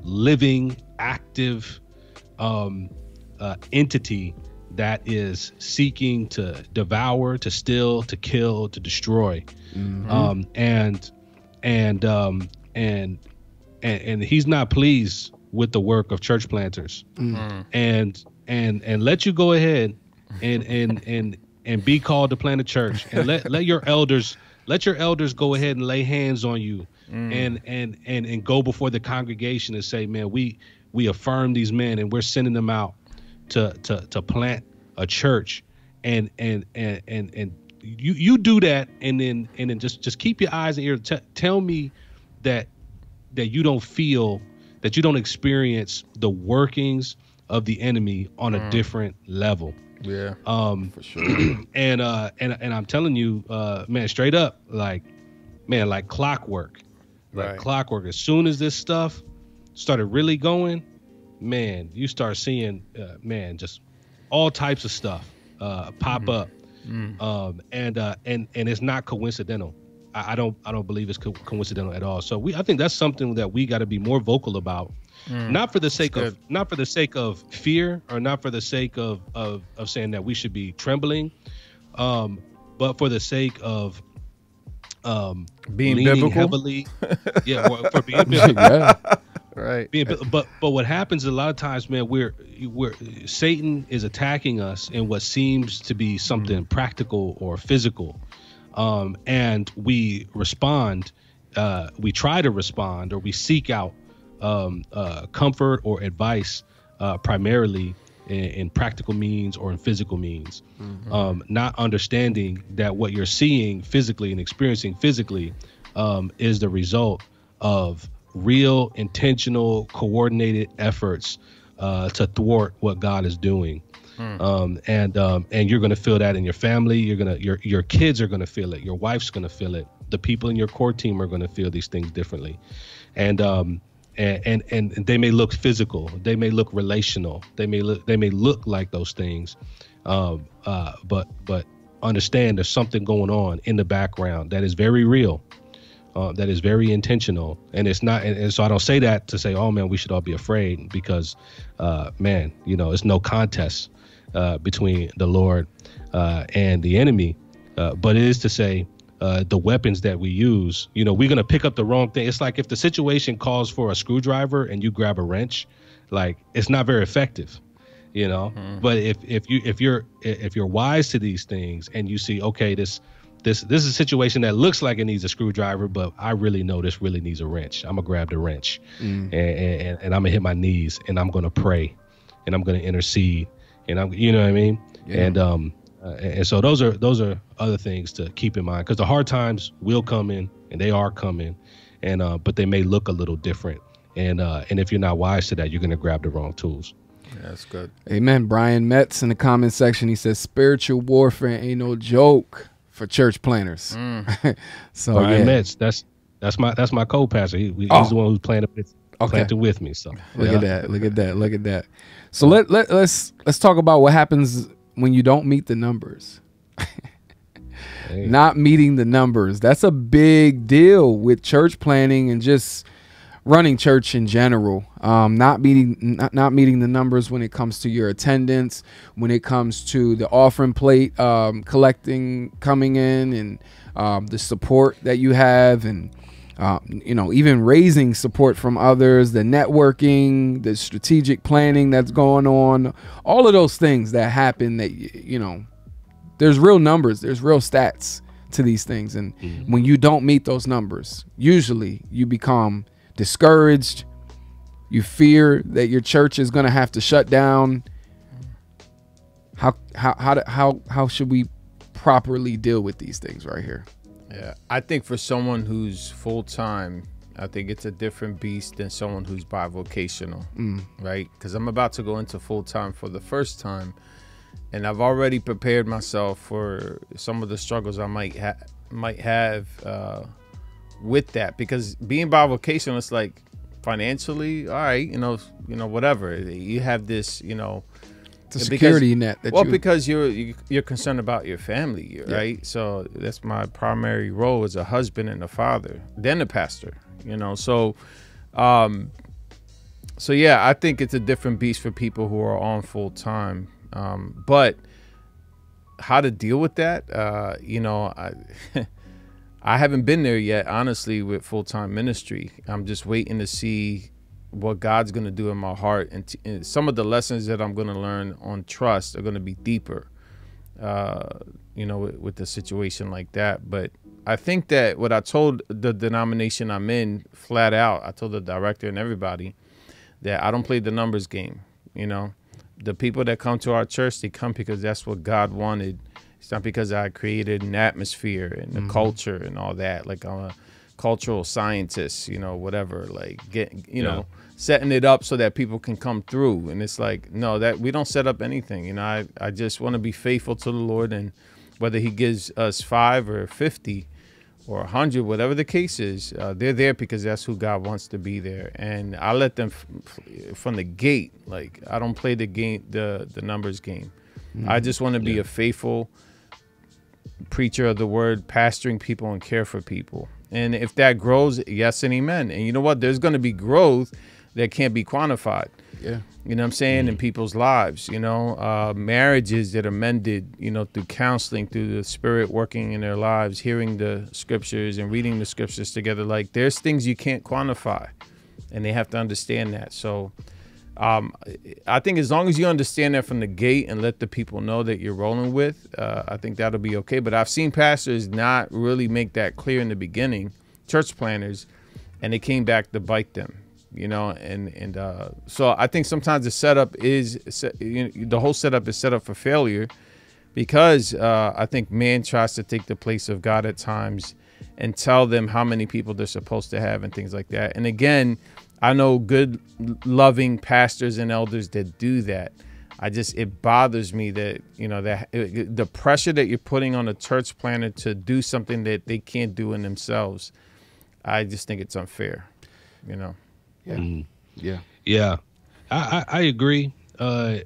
living, active entity that is seeking to devour, to steal, to kill, to destroy, and he's not pleased with the work of church planters, and let you go ahead and be called to plant a church, and let your elders go ahead and lay hands on you, and go before the congregation and say, man, we affirm these men, and we're sending them out to plant a church, and you do that, and then just keep your eyes and ears. Tell me that you don't feel, that you don't experience the workings of the enemy on a different level. Yeah, for sure. And I'm telling you, man, straight up, like clockwork, clockwork. As soon as this stuff started really going, man, you start seeing, just all types of stuff pop up, and it's not coincidental. I don't believe it's coincidental at all. So I think that's something that we got to be more vocal about, not for the sake of fear, or not for the sake of saying that we should be trembling, but for the sake of being biblical, heavily, for being biblical. Right. But what happens a lot of times, man, we're Satan is attacking us in what seems to be something practical or physical, and we respond. We try to respond, or we seek out comfort or advice, primarily in practical means or in physical means, not understanding that what you're seeing physically and experiencing physically is the result of real, intentional, coordinated efforts to thwart what God is doing. And you're going to feel that in your family. Your kids are going to feel it. Your wife's going to feel it. The people in your core team are going to feel these things differently. And they may look physical. They may look relational. They may look like those things. But understand there's something going on in the background that is very real. That is very intentional, and it's not. And so I don't say that to say, oh man, we should all be afraid, because, man, it's no contest between the Lord and the enemy. But it is to say, the weapons that we use, we're going to pick up the wrong thing. It's like if the situation calls for a screwdriver and you grab a wrench, like it's not very effective, But if you're wise to these things and you see, okay, this is a situation that looks like it needs a screwdriver, but I really know this really needs a wrench. I'm gonna grab the wrench and I'm gonna hit my knees and I'm gonna pray and I'm gonna intercede and you know what I mean? Yeah. And so those are other things to keep in mind, because the hard times will come in, and they are coming, and but they may look a little different. And if you're not wise to that, you're going to grab the wrong tools. Yeah, that's good. Amen. Brian Metz in the comment section, he says, spiritual warfare ain't no joke for church planners. So Brian Metz, that's my co-pastor. He's the one who's planted with me. So look at that. So let's talk about what happens when you don't meet the numbers. Not meeting the numbers. That's a big deal with church planning and just running church in general. Not meeting the numbers when it comes to your attendance, when it comes to the offering plate coming in, and the support that you have, and even raising support from others, the networking, the strategic planning that's going on, all of those things that happen that, there's real numbers, there's real stats to these things. And when you don't meet those numbers, usually you become discouraged. You fear that your church is going to have to shut down. How should we properly deal with these things right here? Yeah, I think for someone who's full-time, I think it's a different beast than someone who's bivocational, right? Because I'm about to go into full-time for the first time, and I've already prepared myself for some of the struggles I might have with that. Because being bivocational, it's like financially, all right, whatever. You have this, it's a security net. Because you're concerned about your family, right? So that's my primary role as a husband and a father, then a pastor, So yeah, I think it's a different beast for people who are on full time. But how to deal with that, I haven't been there yet, honestly, with full time ministry. I'm just waiting to see what God's going to do in my heart, and some of the lessons that I'm going to learn on trust are going to be deeper, with the situation like that. But I think that what I told the denomination I'm in flat out, I told the director and everybody that I don't play the numbers game. The people that come to our church, they come because that's what God wanted. It's not because I created an atmosphere and the culture and all that. Like I'm a cultural scientist, whatever, like setting it up so that people can come through. And it's like, no, that we don't set up anything. I just want to be faithful to the Lord, and whether he gives us 5 or 50 or 100, whatever the case is, they're there because that's who God wants to be there. And I let them from the gate. Like I don't play the game, the numbers game. I just want to be a faithful preacher of the word, pastoring people and care for people. And if that grows, yes and amen. And you know what? There's going to be growth that can't be quantified. Yeah. You know what I'm saying? In people's lives, marriages that are mended, through counseling, through the Spirit working in their lives, hearing the scriptures and reading the scriptures together. Like there's things you can't quantify, and they have to understand that. So I think as long as you understand that from the gate and let the people know that you're rolling with, I think that'll be okay. But I've seen pastors not really make that clear in the beginning, church planners, and it came back to bite them, so I think sometimes the setup the whole setup is set up for failure, because I think man tries to take the place of God at times and tell them how many people they're supposed to have and things like that. And again, I know good, loving pastors and elders that do that. It bothers me that, the pressure that you're putting on a church planner to do something that they can't do in themselves. I just think it's unfair, Yeah. Yeah. I agree. The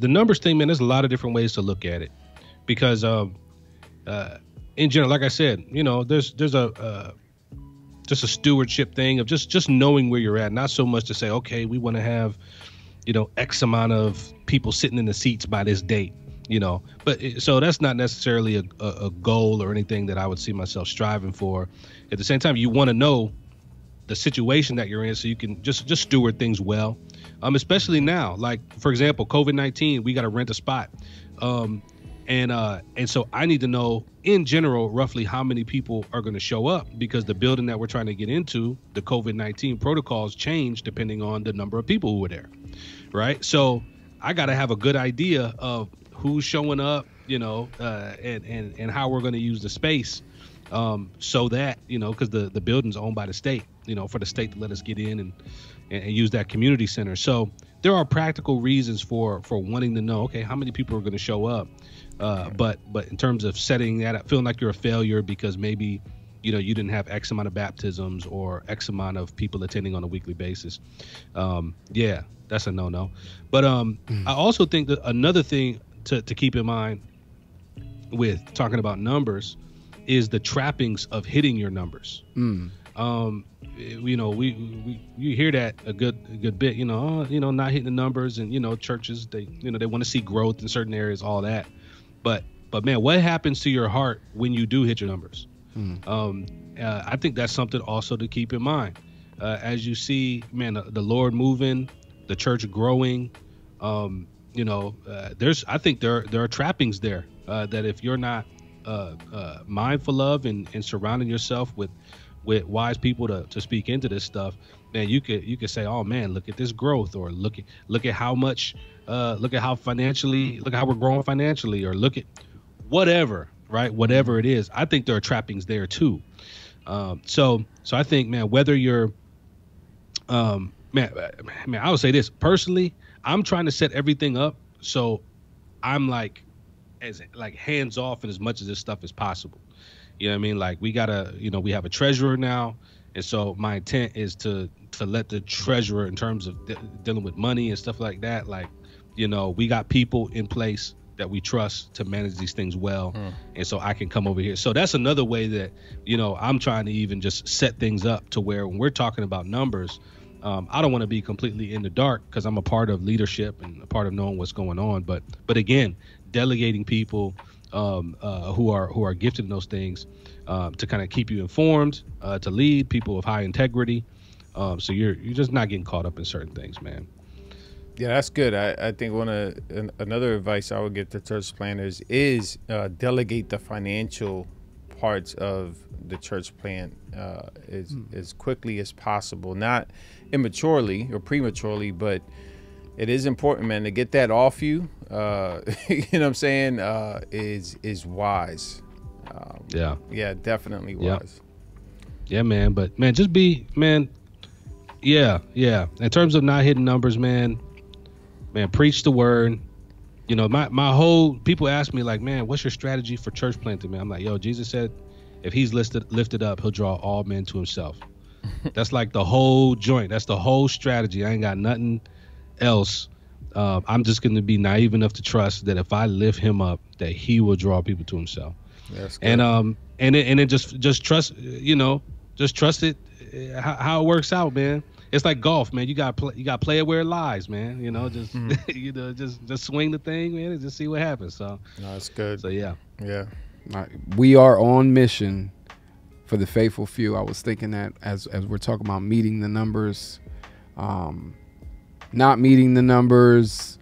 numbers thing, man, there's a lot of different ways to look at it, because in general, like I said, there's just a stewardship thing of just knowing where you're at. Not so much to say, okay, we want to have, X amount of people sitting in the seats by this date. So that's not necessarily a goal or anything that I would see myself striving for. At the same time, you want to know the situation that you're in so you can just steward things well, especially now. Like, for example, COVID-19, we got to rent a spot. And so I need to know in general roughly how many people are going to show up, because the building that we're trying to get into, the COVID-19 protocols change depending on the number of people who are there, right? So I got to have a good idea of who's showing up, and how we're going to use the space, so that, because the building's owned by the state, for the state to let us get in and use that community center. So there are practical reasons for wanting to know, okay, how many people are going to show up. But in terms of setting that up, feeling like you're a failure because maybe, you didn't have X amount of baptisms or X amount of people attending on a weekly basis. Yeah, that's a no-no. But I also think that another thing to keep in mind with talking about numbers is the trappings of hitting your numbers. You hear that a good bit, not hitting the numbers, and churches, they want to see growth in certain areas, all that. But man, what happens to your heart when you do hit your numbers? I think that's something also to keep in mind. As you see, man, the Lord moving, the church growing, I think there are trappings there that if you're not mindful of and surrounding yourself with wise people to speak into this stuff, man, you could say, oh man, look at this growth, or look at how much, look at how we're growing financially, or look at whatever, right? Whatever it is, I think there are trappings there too. So I think, man, whether you're, man, I would say this personally, I'm trying to set everything up so I'm as hands off and as much of this stuff as possible. You know what I mean? Like, we gotta, we have a treasurer now, and so my intent is to let the treasurer, in terms of dealing with money and stuff like that, we got people in place that we trust to manage these things well, and so I can come over here. So that's another way that I'm trying to even just set things up to where when we're talking about numbers, I don't want to be completely in the dark, because I'm a part of leadership and a part of knowing what's going on. But again, delegating people who are gifted in those things to kind of keep you informed, to lead people of high integrity. So you're just not getting caught up in certain things, man. Yeah, that's good. I think another advice I would give to church planners is delegate the financial parts of the church plan as quickly as possible, not immaturely or prematurely, but it is important, man, to get that off you. You know what I'm saying? Is wise. Yeah, definitely wise. Yeah, man. But man, just be, man. Yeah. In terms of not hitting numbers, man, preach the word. My whole, people ask me like, man, what's your strategy for church planting, man? I'm like, yo, Jesus said, if he's lifted up, he'll draw all men to himself. That's like the whole joint. That's the whole strategy. I ain't got nothing else. I'm just going to be naive enough to trust that if I lift him up, that he will draw people to himself. That's good. And then just trust, just trust it, how it works out, man. It's like golf, man. You got to play it where it lies, man. Just swing the thing, man, and just see what happens. So no, that's good. So yeah. We are on mission for the faithful few. I was thinking that as we're talking about meeting the numbers, not meeting the numbers,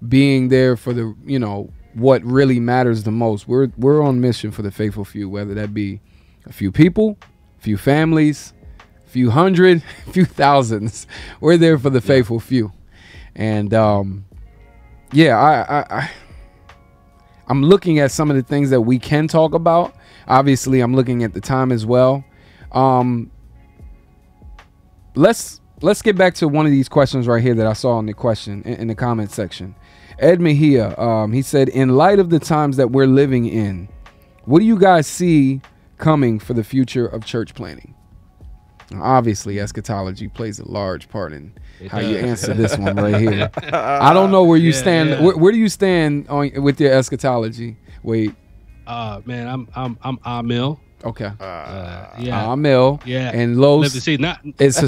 being there for the, what really matters the most. We're on mission for the faithful few, whether that be a few people, a few families, a few hundred, a few thousands. We're there for the faithful few. And I'm looking at some of the things that we can talk about. Obviously, I'm looking at the time as well. Let's get back to one of these questions right here that I saw in the comment section. Ed Mejia, he said, in light of the times that we're living in, what do you guys see coming for the future of church planning? Obviously, eschatology plays a large part in how you answer this one right here. I don't know where you stand. Yeah. Where do you stand with your eschatology? Wait. Man, I'm Amil. Okay. Amil. Yeah. And Los. It's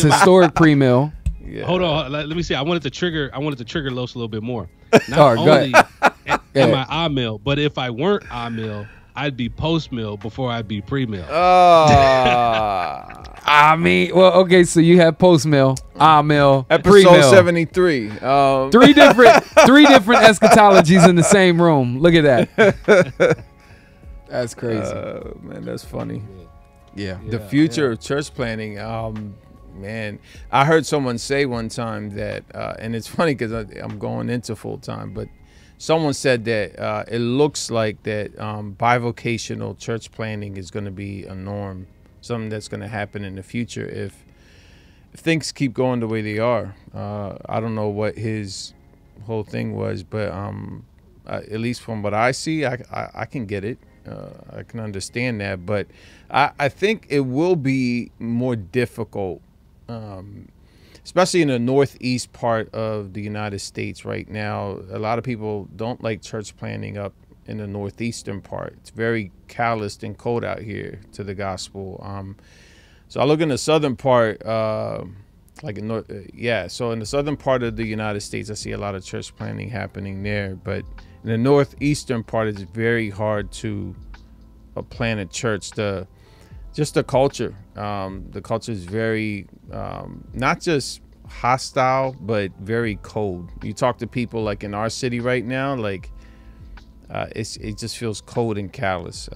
historic pre-mill. Yeah. Hold on. Let me see. I wanted to trigger Los a little bit more. Go ahead. am I amill? But if I weren't amill, I'd be post mill before I'd be pre mill. I mean, well, okay, so you have post mill, amill, Episode 73. Three different eschatologies in the same room. Look at that. That's crazy. Man, that's funny. Yeah. The future of church planning. Man, I heard someone say one time that, and it's funny because I'm going into full time, but someone said that it looks like that bivocational church planning is going to be a norm, something that's going to happen in the future if things keep going the way they are. I don't know what his whole thing was, but at least from what I see, I can get it. I can understand that, but I think it will be more difficult, especially in the northeast part of the United States right now. A lot of people don't like church planning up in the northeastern part. It's very calloused and cold out here to the gospel. So I look in the southern part, like in north, so in the southern part of the United States, I see a lot of church planning happening there. But in the northeastern part, it's very hard to plant a church. Just the culture. The culture is very, not just hostile, but very cold. You talk to people like in our city right now, like it just feels cold and callous.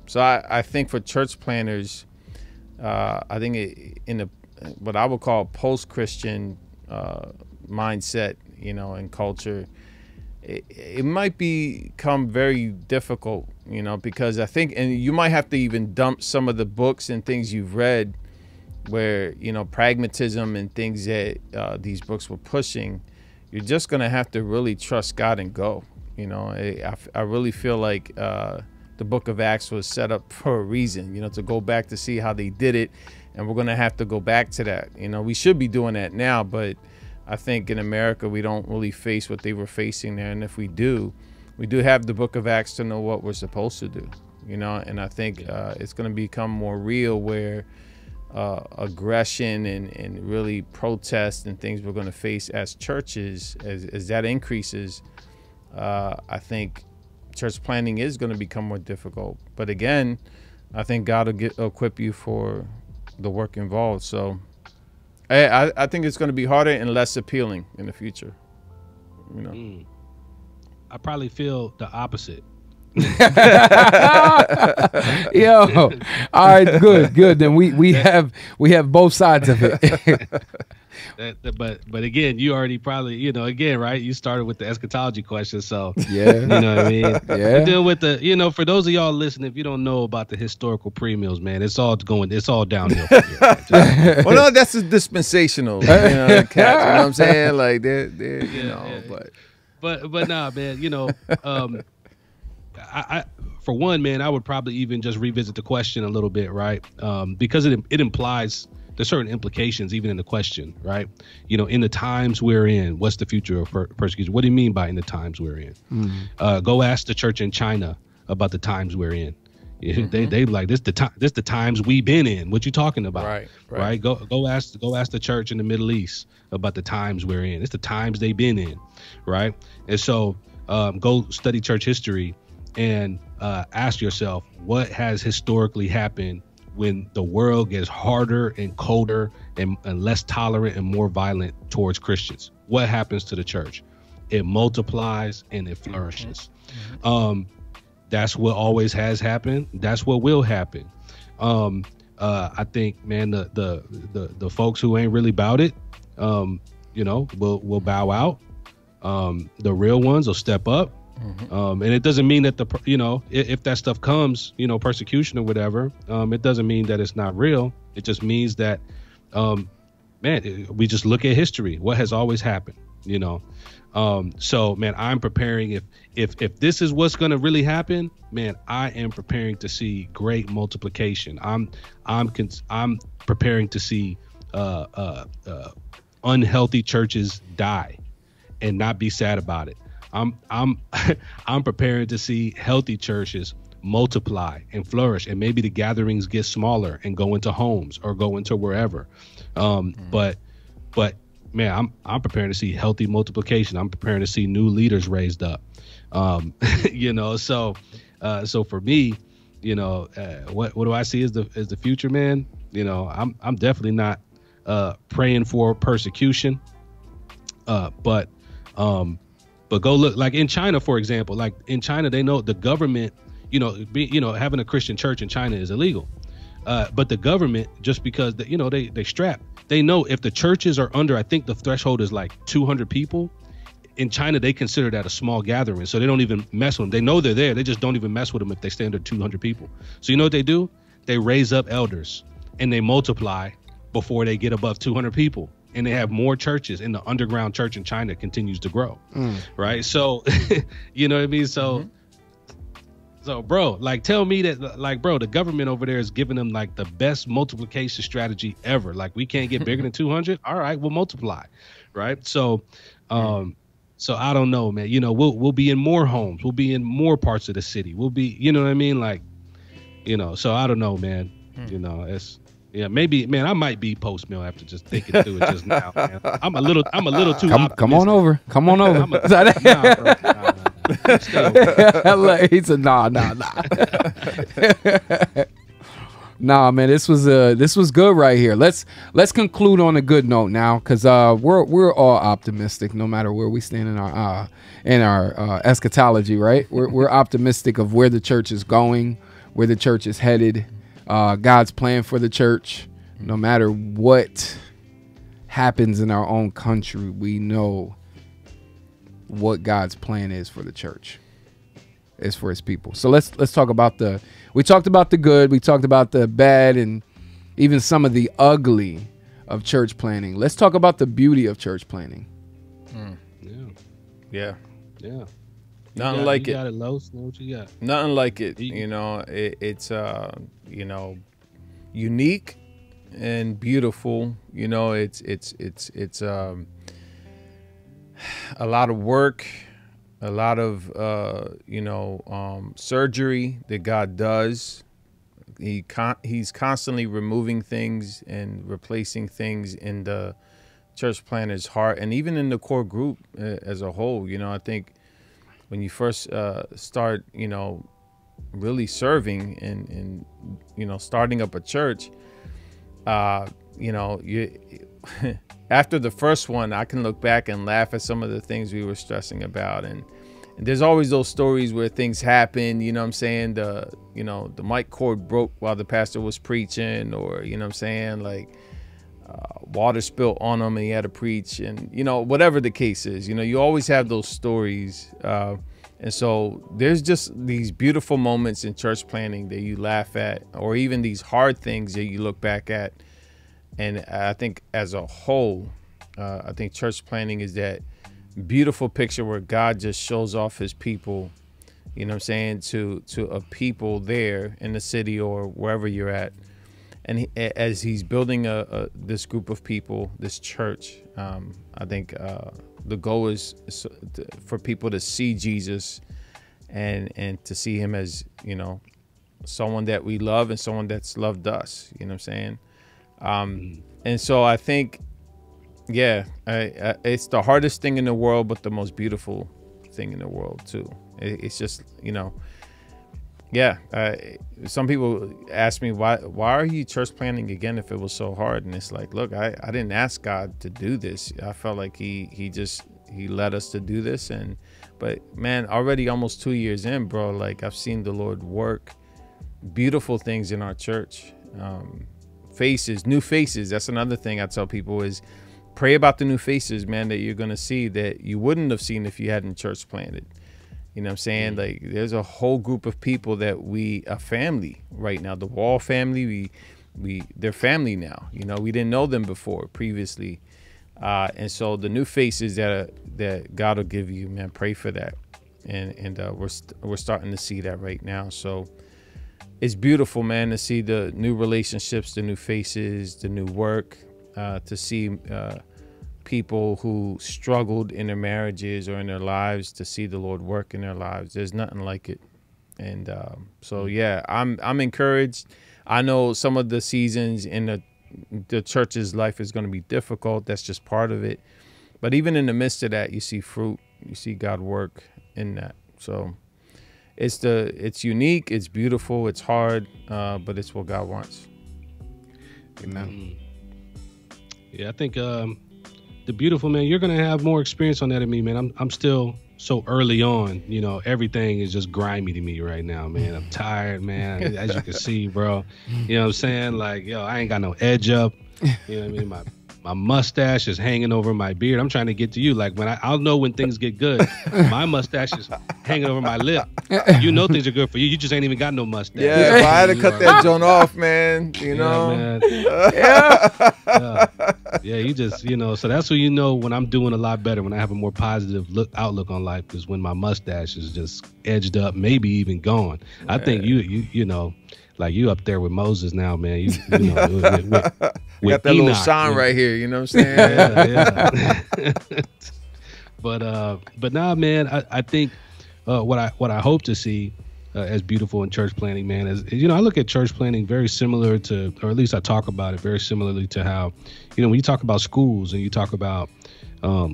So I think for church planners, I think in what I would call post-Christian mindset, and culture, it might become very difficult, because I think, and you might have to even dump some of the books and things you've read where, pragmatism and things that these books were pushing. You're just going to have to really trust God and go. I really feel like the book of Acts was set up for a reason, to go back to see how they did it. And we're going to have to go back to that. We should be doing that now, but I think in America, we don't really face what they were facing there. And if we do have the book of Acts to know what we're supposed to do, and I think it's going to become more real where aggression and really protest and things we're going to face as churches, as that increases, I think church planning is going to become more difficult. But again, I think God will equip you for the work involved. So I think it's going to be harder and less appealing in the future. I probably feel the opposite. Yo, all right, good. Then we have both sides of it. But again, you already probably, again, right? You started with the eschatology question, so yeah, you know what I mean. Yeah. Deal with the, for those of y'all listening, if you don't know about the historical pre-mills, man, it's all downhill. From here, well, no, that's a dispensational, cats, you know what I'm saying? Like they're but nah, man, I for one, man, I would probably even just revisit the question a little bit, right? Because it implies there's certain implications even in the question, right? In the times we're in, what's the future of persecution? What do you mean by in the times we're in? Mm-hmm. Go ask the church in China about the times we're in. Mm-hmm. They like this the times we've been in. What you talking about? Right. Go ask the church in the Middle East about the times we're in. It's the times they've been in, right? And so go study church history and ask yourself what has historically happened when the world gets harder and colder and less tolerant and more violent towards Christians. What happens to the church? It multiplies and it flourishes. Mm-hmm. That's what always has happened. That's what will happen. I think, man, the folks who ain't really about it, will bow out. The real ones will step up. Mm-hmm. And it doesn't mean that if that stuff comes, persecution or whatever, it doesn't mean that it's not real. It just means that, we just look at history, what has always happened, so, man, I'm preparing if this is what's going to really happen, man, I am preparing to see great multiplication. I'm preparing to see, unhealthy churches die and not be sad about it. I'm preparing to see healthy churches multiply and flourish, and maybe the gatherings get smaller and go into homes or go into wherever. But man, I'm preparing to see healthy multiplication. I'm preparing to see new leaders raised up. You know, so for me, you know, what do I see as the future, man? You know, I'm definitely not praying for persecution, but go look, like in China, for example. Like in China, they know the government, you know, having a Christian church in China is illegal. But the government, just because you know, they strap, they know if the churches are under, I think the threshold is like 200 people. In China, they consider that a small gathering, so they don't even mess with them. They know they're there, they just don't even mess with them if they stay under 200 people. So you know what they do? They raise up elders and they multiply before they get above 200 people, and they have more churches, and the underground church in China continues to grow. Right? So you know what I mean? So so bro, like, tell me that, like, bro, the government over there is giving them like the best multiplication strategy ever. Like, we can't get bigger than 200. All right, we'll multiply. Right? So so I don't know, man. You know, we'll be in more homes. We'll be in more parts of the city. We'll be, you know what I mean? Like, you know, so I don't know, man. You know, it's, yeah, maybe, man, I might be post mill after just thinking through it just now, man. I'm a little too Come on over. Come on over. Nah, bro. Nah. Stay over. He said, nah. Nah, man, this was good right here. Let's conclude on a good note now, because we're all optimistic, no matter where we stand in our eschatology, right? We're optimistic of where the church is going, where the church is headed, God's plan for the church. No matter what happens in our own country, we know what God's plan is for the church. Is for his people. So let's talk about we talked about the good, we talked about the bad, and even some of the ugly of church planning. Let's talk about the beauty of church planning. Yeah. Nothing like it. You got it, Los. Know what you got? Nothing like it. You know, it's you know, unique and beautiful. You know, it's a lot of work. A lot of, surgery that God does. He's constantly removing things and replacing things in the church planner's heart, and even in the core group as a whole. You know, I think when you first start, you know, really serving and you know, starting up a church, you know, after the first one, I can look back and laugh at some of the things we were stressing about. And there's always those stories where things happen, you know what I'm saying? The mic cord broke while the pastor was preaching, or, you know what I'm saying? Like, water spilled on him and he had to preach, and, you know, whatever the case is, you know, you always have those stories. And so there's just these beautiful moments in church planning that you laugh at, or even these hard things that you look back at. And I think as a whole, I think church planning is that beautiful picture where God just shows off his people, you know what I'm saying, to a people there in the city or wherever you're at. And as he's building this group of people, this church, I think the goal is for people to see Jesus and to see him as, you know, someone that we love and someone that's loved us, you know what I'm saying? And so I think, it's the hardest thing in the world, but the most beautiful thing in the world too. It's just, you know, some people ask me, why are you church planning again if it was so hard? And it's like, look, I didn't ask God to do this. I felt like he led us to do this. But man, already almost 2 years in, bro, like, I've seen the Lord work beautiful things in our church. New faces. That's another thing I tell people is pray about the new faces, man, that you're going to see that you wouldn't have seen if you hadn't church planted. You know what I'm saying? Like, there's a whole group of people that a family right now, the Wall family, they're family now. You know, we didn't know them before previously. And so the new faces that God will give you, man, pray for that. And we're starting to see that right now. So it's beautiful, man, to see the new relationships, the new faces, the new work, to see people who struggled in their marriages or in their lives, to see the Lord work in their lives. There's nothing like it. And so, yeah, I'm encouraged. I know some of the seasons in the church's life is going to be difficult. That's just part of it. But even in the midst of that, you see fruit. You see God work in that. So it's unique, it's beautiful, it's hard, but it's what God wants. Amen. Yeah, I think the beautiful, man, you're gonna have more experience on that than me, man. I'm still so early on. You know, everything is just grimy to me right now, man. I'm tired, man. As you can see, bro. You know what I'm saying? Like, yo, I ain't got no edge up. You know what I mean? My mustache is hanging over my beard. I'm trying to get to you. Like, when I'll know when things get good. My mustache is hanging over my lip. You know things are good for you. You just ain't even got no mustache. Yeah, if I had to cut that joint off, man. You know, man. Yeah. Yeah, you just, you know, so that's when you know when I'm doing a lot better, when I have a more positive outlook on life, is when my mustache is just edged up, maybe even gone. I think you know, like, you up there with Moses now, man. You know, with got that Enoch, little sign right here. You know what I'm saying? Yeah. But nah, man, I think what I hope to see as beautiful in church planting, man, is, you know, I look at church planting very similar to, or at least I talk about it very similarly to how, you know, when you talk about schools and you talk about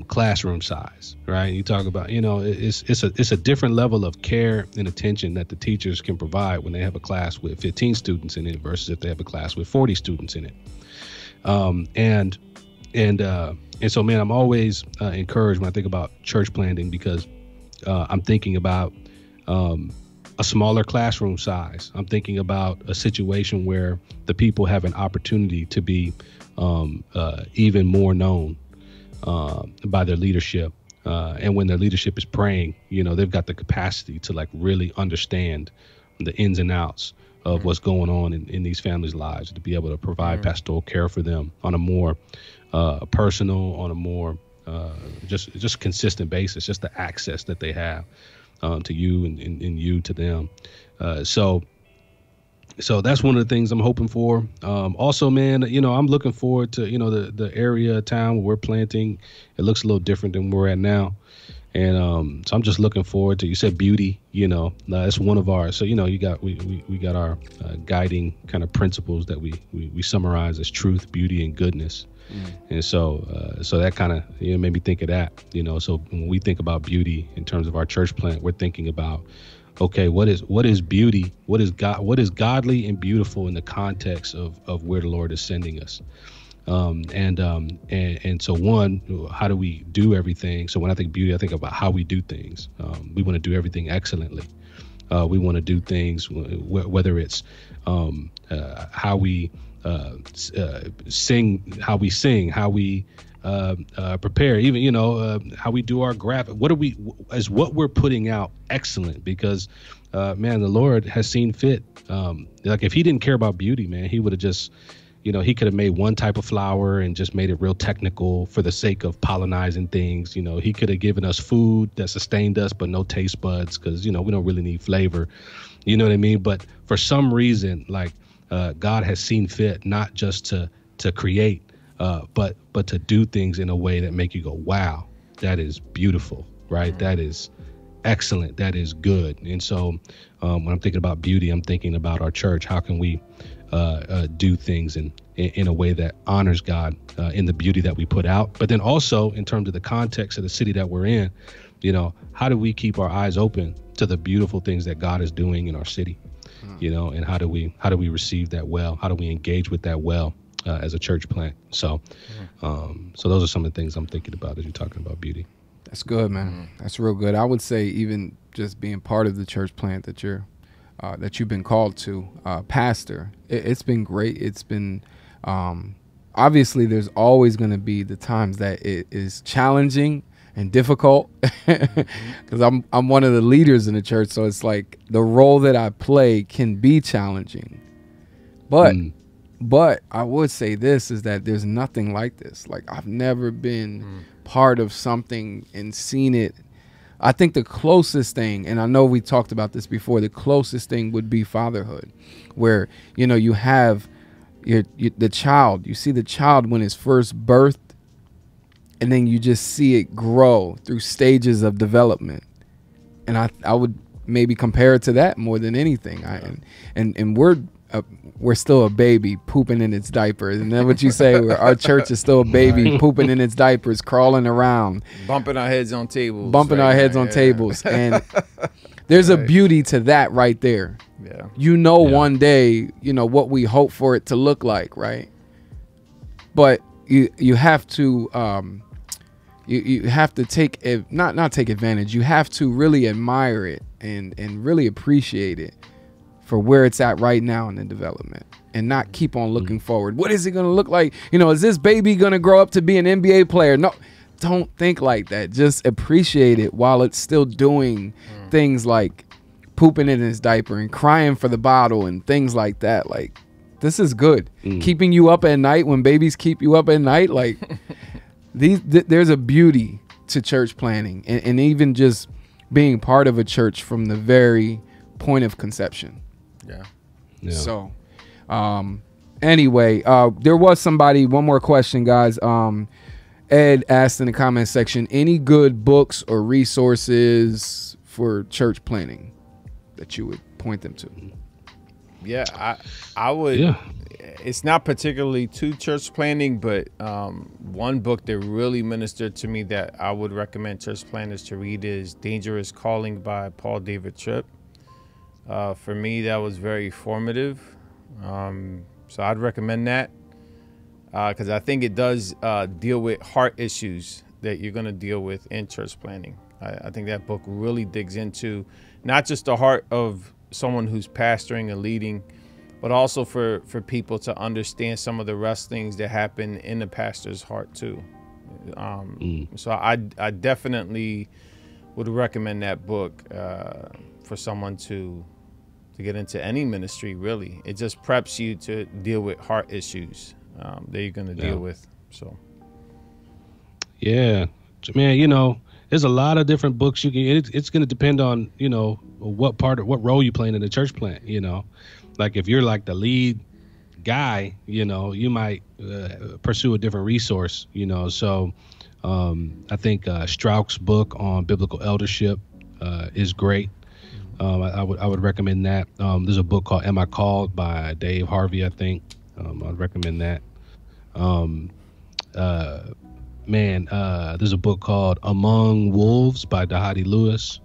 classroom size, right? You talk about, you know, it's a different level of care and attention that the teachers can provide when they have a class with 15 students in it versus if they have a class with 40 students in it. And so, man, I'm always encouraged when I think about church planting, because I'm thinking about a smaller classroom size. I'm thinking about a situation where the people have an opportunity to be even more known by their leadership. And when their leadership is praying, you know, they've got the capacity to, like, really understand the ins and outs of what's going on in these families' lives, to be able to provide pastoral care for them on a more personal, on a more just consistent basis, just the access that they have to you and you to them. So that's one of the things I'm hoping for. Also, man, you know, I'm looking forward to, you know, the area of town where we're planting. It looks a little different than where we're at now. And so I'm just looking forward to, you said beauty, you know, that's one of our, so, you know, we got our guiding kind of principles that we summarize as truth, beauty, and goodness. And so that kind of, you know, made me think of that, you know. So when we think about beauty in terms of our church plant, we're thinking about, okay, what is beauty? What is godly and beautiful in the context of where the Lord is sending us? And so, one, how do we do everything? So when I think beauty, I think about how we do things. We want to do everything excellently. We want to do things, whether it's how we sing, how we prepare, even, you know, how we do our graphic. Is what we're putting out excellent? Because man, the Lord has seen fit. Like, if he didn't care about beauty, man, he would have just, you know, he could have made one type of flower and just made it real technical for the sake of pollinizing things. You know, he could have given us food that sustained us, but no taste buds, because, you know, we don't really need flavor. You know what I mean? But for some reason, like, God has seen fit not just to create, but to do things in a way that make you go, wow, that is beautiful, right? That is excellent. That is good. And so when I'm thinking about beauty, I'm thinking about our church. How can we do things in a way that honors God in the beauty that we put out? But then also in terms of the context of the city that we're in, you know, how do we keep our eyes open to the beautiful things that God is doing in our city? You know, and how do we receive that well? How do we engage with that well as a church plant? So so those are some of the things I'm thinking about as you're talking about beauty. That's good, man. That's real good. I would say even just being part of the church plant that you've been called to, pastor, it's been great. It's been obviously there's always going to be the times that it is challenging and difficult, because I'm one of the leaders in the church, so it's like the role that I play can be challenging. But I would say this is that there's nothing like this. Like, I've never been part of something and seen it. I think the closest thing, and I know we talked about this before, the closest thing would be fatherhood, where, you know, you have the child, you see the child when it's first birthed, and then you just see it grow through stages of development. And I would maybe compare it to that more than anything. And we're still a baby pooping in its diapers. And then what you say, our church is still a baby pooping in its diapers, crawling around, bumping our heads on tables, tables. And there's a beauty to that right there. Yeah. One day, what we hope for it to look like, right? But you have to you have to take not take advantage. You have to really admire it and really appreciate it for where it's at right now in the development, and not keep on looking forward. What is it going to look like? Is this baby going to grow up to be an NBA player? No, don't think like that. Just appreciate it while it's still doing things like pooping in his diaper and crying for the bottle and things like that. Like, this is good. Keeping you up at night when babies keep you up at night. Like, there's a beauty to church planning and even just being part of a church from the very point of conception. Yeah. So, anyway, there was somebody, one more question, guys. Ed asked in the comment section, any good books or resources for church planning that you would point them to? Yeah, I would. Yeah. It's not particularly to church planning, but one book that really ministered to me that I would recommend church planners to read is Dangerous Calling by Paul David Tripp. For me, that was very formative. So I'd recommend that because I think it does deal with heart issues that you're going to deal with in church planning. I think that book really digs into not just the heart of someone who's pastoring and leading, but also for people to understand some of the wrestlings that happen in the pastor's heart too. So I definitely would recommend that book for someone to get into any ministry, really. It just preps you to deal with heart issues that you're going to deal with. So, yeah, man, there's a lot of different books you can. It's going to depend on what role you play in the church plant. Like if you're like the lead guy, you might pursue a different resource. So I think Strauch's book on biblical eldership is great. I would recommend that. There's a book called Am I Called by Dave Harvey, I think. I'd recommend that. There's a book called Among Wolves by Dahadi Lewis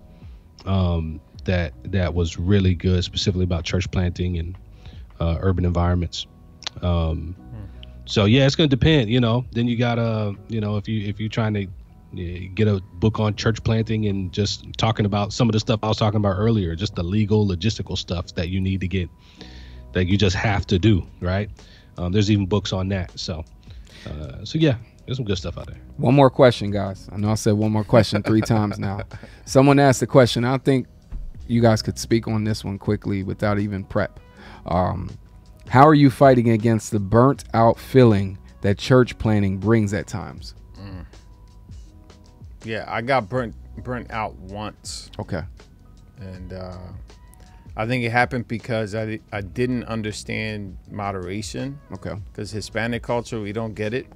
that was really good, specifically about church planting and urban environments. So yeah, it's gonna depend. Then you gotta, if you're trying to get a book on church planting and just talking about some of the stuff I was talking about earlier, just the legal logistical stuff that you need to get, that you just have to do, right? There's even books on that. So yeah, there's some good stuff out there. One more question, guys. I know I said one more question 3 times now. Someone asked a question. I think you guys could speak on this one quickly without even prep. How are you fighting against the burnt out feeling that church planning brings at times? Yeah, I got burnt out once. Okay. And I think it happened because I didn't understand moderation. Okay. Because Hispanic culture, we don't get it.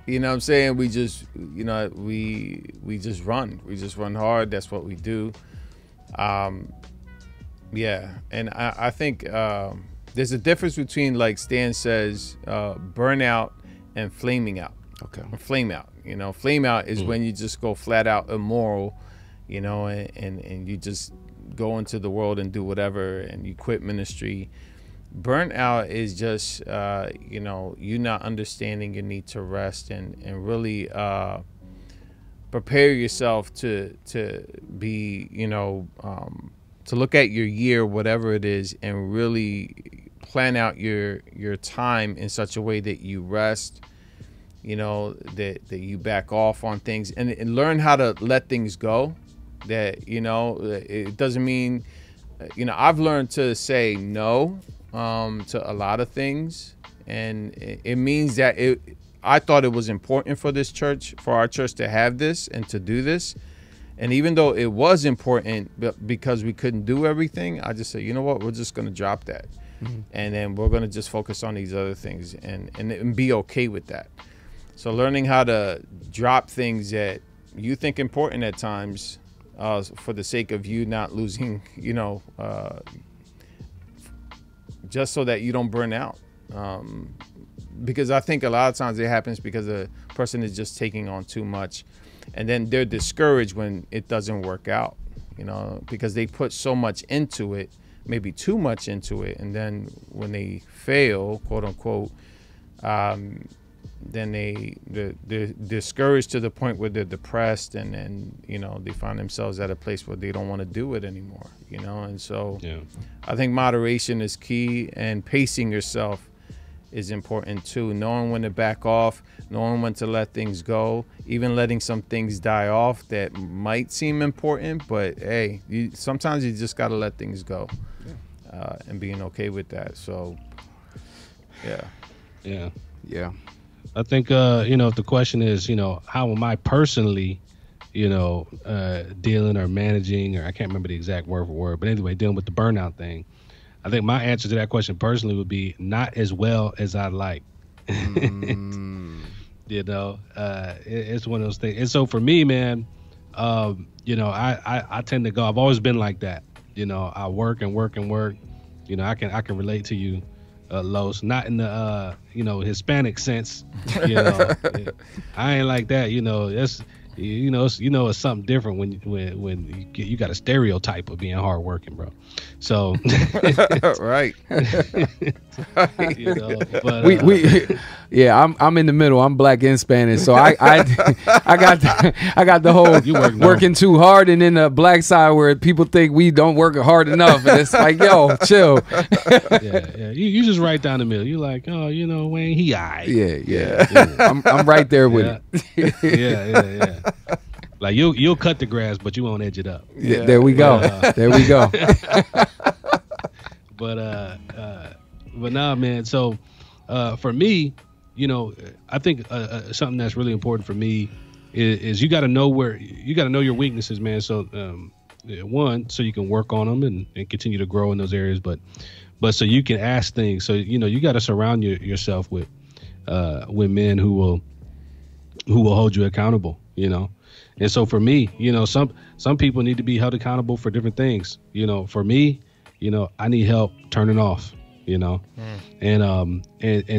You know what I'm saying? We just, we just run. We just run hard. That's what we do. Yeah. And I think there's a difference between, like Stan says, burnout and flaming out. Okay. Flame out. Flame out is when you just go flat out immoral, and you just go into the world and do whatever and you quit ministry. Burnt out is just, you not understanding your need to rest and really prepare yourself to be, to look at your year, whatever it is, and really plan out your time in such a way that you rest, that you back off on things and learn how to let things go. That, it doesn't mean, I've learned to say no to a lot of things. And it means that I thought it was important for this church, for our church to have this and to do this. And even though it was important because we couldn't do everything, I just said, you know what, we're just going to drop that. Mm-hmm. And then we're going to just focus on these other things and be okay with that. So learning how to drop things that you think important at times for the sake of you not losing, just so that you don't burn out. Because I think a lot of times it happens because the person is just taking on too much, and then they're discouraged when it doesn't work out, because they put so much into it, maybe too much into it, and then when they fail, quote unquote, then they're discouraged to the point where they're depressed, and then they find themselves at a place where they don't want to do it anymore, and so I think moderation is key, and pacing yourself is important too, knowing when to back off, knowing when to let things go, even letting some things die off that might seem important, but hey, sometimes you just got to let things go, and being okay with that. So yeah I think if the question is, how am I personally dealing or managing, or I can't remember the exact word for word, but anyway, dealing with the burnout thing, I think my answer to that question personally would be not as well as I'd like. It's one of those things. And so for me, man, I tend to go, I've always been like that. I work and work and work. I can relate to you, Los, not in the Hispanic sense. I ain't like that. That's it's something different when you got a stereotype of being hardworking, bro. So right. I'm in the middle. I'm black and Spanish, so I got the whole working too hard, and then the black side where people think we don't work hard enough, and it's like, yo, chill. You just right down the middle. You like, Wayne, he alright. Yeah. I'm right there with it. Yeah. Like you'll cut the grass, but you won't edge it up. Yeah, there we go. There we go. But nah, man. So for me, I think something that's really important for me is you got to know your weaknesses, man. So one, so you can work on them and continue to grow in those areas, but so you can ask things. So you got to surround yourself with men who will hold you accountable. And so for me, some people need to be held accountable for different things. For me, I need help turning off, and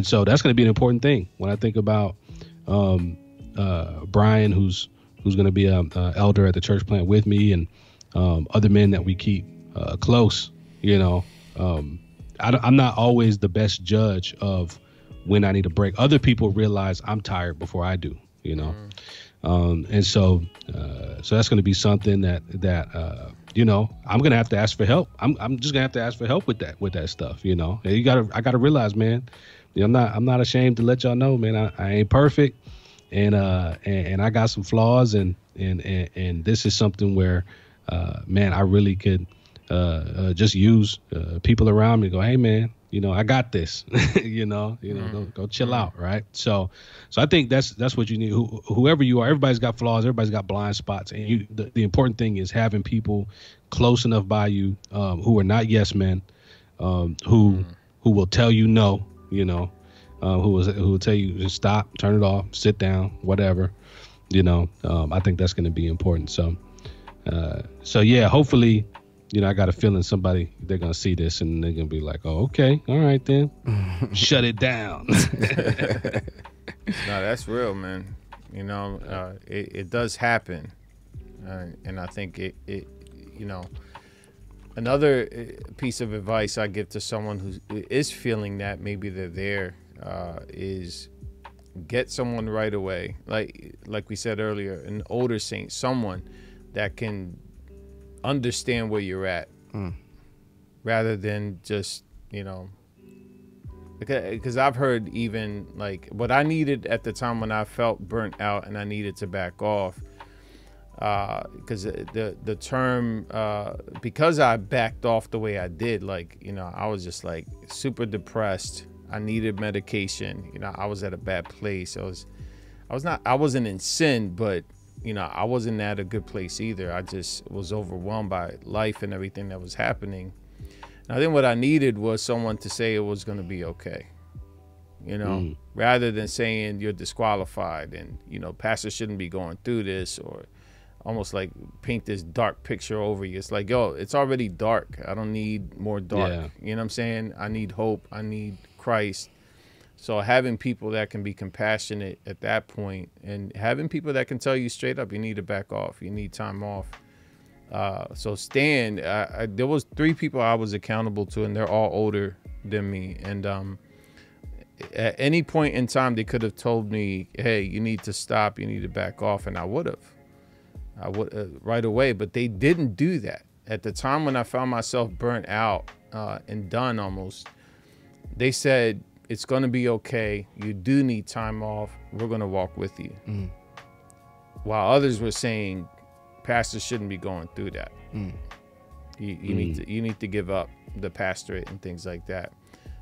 so that's going to be an important thing when I think about Brian, who's going to be an elder at the church plant with me, and other men that we keep close. I'm not always the best judge of when I need a break. Other people realize I'm tired before I do, and so that's going to be something that I'm going to have to ask for help. I'm just going to have to ask for help with that stuff. And I got to realize, man, I'm not ashamed to let y'all know, man, I ain't perfect, and I got some flaws, and this is something where, man, I really could just use people around me to go, hey, man, I got this, go chill out. Right. So I think that's what you need. Whoever you are, everybody's got flaws. Everybody's got blind spots. And the important thing is having people close enough by you, who are not yes men, who will tell you no, who will tell you to stop, turn it off, sit down, whatever, I think that's going to be important. So yeah, hopefully, I got a feeling they're going to see this and they're going to be like, oh, okay. All right, then. Shut it down. No, that's real, man. It does happen. And I think it another piece of advice I give to someone who is feeling that maybe they're there, is get someone right away. Like we said earlier, an older saint, someone that can understand where you're at, rather than just because I've heard even like what I needed at the time when I felt burnt out and I needed to back off, because the term because I backed off the way I did, I was just like super depressed. I needed medication. I was at a bad place. I wasn't in sin, but I wasn't at a good place either. I just was overwhelmed by life and everything that was happening. And I think what I needed was someone to say it was going to be okay, rather than saying you're disqualified and, pastor shouldn't be going through this, or almost like paint this dark picture over you. It's like, yo, it's already dark. I don't need more dark. Yeah. You know what I'm saying? I need hope. I need Christ. So having people that can be compassionate at that point, and having people that can tell you straight up, you need to back off. You need time off. So Stan, there was 3 people I was accountable to, and they're all older than me. And at any point in time, they could have told me, hey, you need to stop. You need to back off. And I would right away. But they didn't do that. At the time when I found myself burnt out and done almost, they said, it's going to be okay. You do need time off. We're going to walk with you. Mm. While others were saying, pastors shouldn't be going through that. Mm. You need to give up the pastorate and things like that.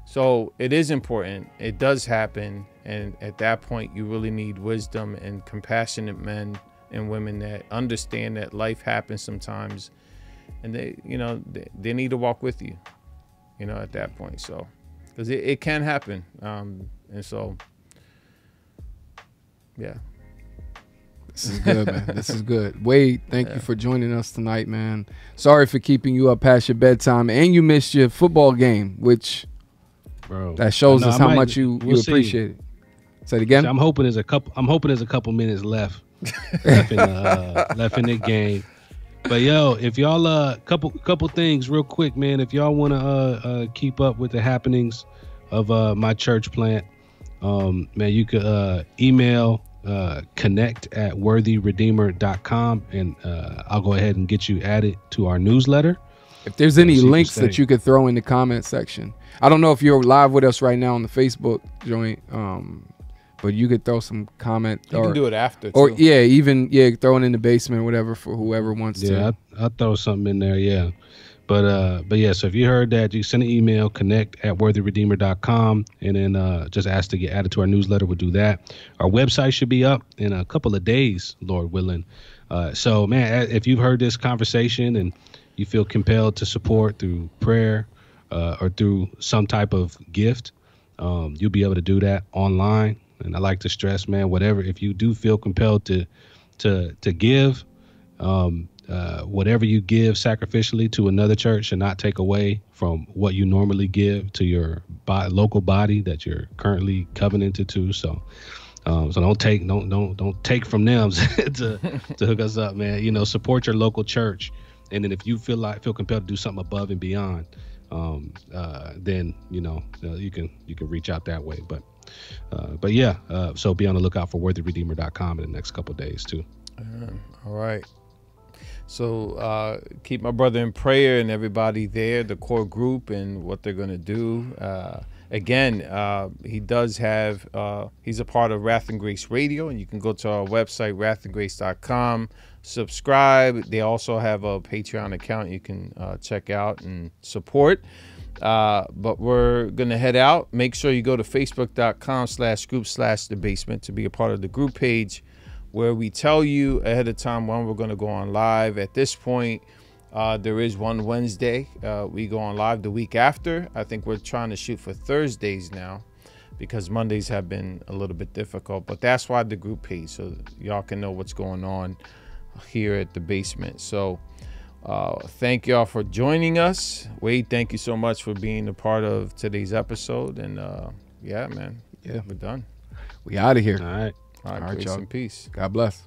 So it is important. It does happen. And at that point, you really need wisdom and compassionate men and women that understand that life happens sometimes. And they need to walk with you, at that point. So, because it can happen. And so, yeah. This is good, man. This is good. Wade, thank you for joining us tonight, man. Sorry for keeping you up past your bedtime, and you missed your football game, which that shows us how much you appreciate it. Say it again. I'm hoping there's a couple minutes left left in the game. But yo, if y'all couple things real quick, man. If y'all want to keep up with the happenings of my church plant, man, you could email connect@worthyredeemer.com, and I'll go ahead and get you added to our newsletter. If there's any links that you could throw in the comment section, I don't know if you're live with us right now on the Facebook joint, but you could throw some comment. You can do it after, too. Or throw it in the basement, whatever, for whoever wants to. Yeah, I'll throw something in there. Yeah. But yeah, so if you heard that, you send an email, connect@worthyredeemer.com, and then just ask to get added to our newsletter. We'll do that. Our website should be up in a couple of days, Lord willing. So, man, if you've heard this conversation and you feel compelled to support through prayer or through some type of gift, you'll be able to do that online. And I like to stress, man, whatever, if you do feel compelled to give, whatever you give sacrificially to another church should not take away from what you normally give to your local body that you're currently covenanted to. So don't take from them to hook us up, man. Support your local church, and then if you feel compelled to do something above and beyond, then you can reach out that way. But yeah, so be on the lookout for worthyredeemer.com in the next couple of days too. All right. So keep my brother in prayer and everybody there, the core group, and what they're going to do. Again, he does have, he's a part of Wrath and Grace Radio, and you can go to our website, wrathandgrace.com, subscribe. They also have a Patreon account you can check out and support. But we're going to head out. Make sure you go to facebook.com/group/thebasement to be a part of the group page, where we tell you ahead of time when we're going to go on live. At this point, there is one Wednesday. We go on live the week after. I think we're trying to shoot for Thursdays now because Mondays have been a little bit difficult. But that's why the group page, so y'all can know what's going on here at the basement. So thank y'all for joining us. Wade, thank you so much for being a part of today's episode. And yeah, man. Yeah, we're done. We out of here. All right. All right, grace y'all. and peace. God bless.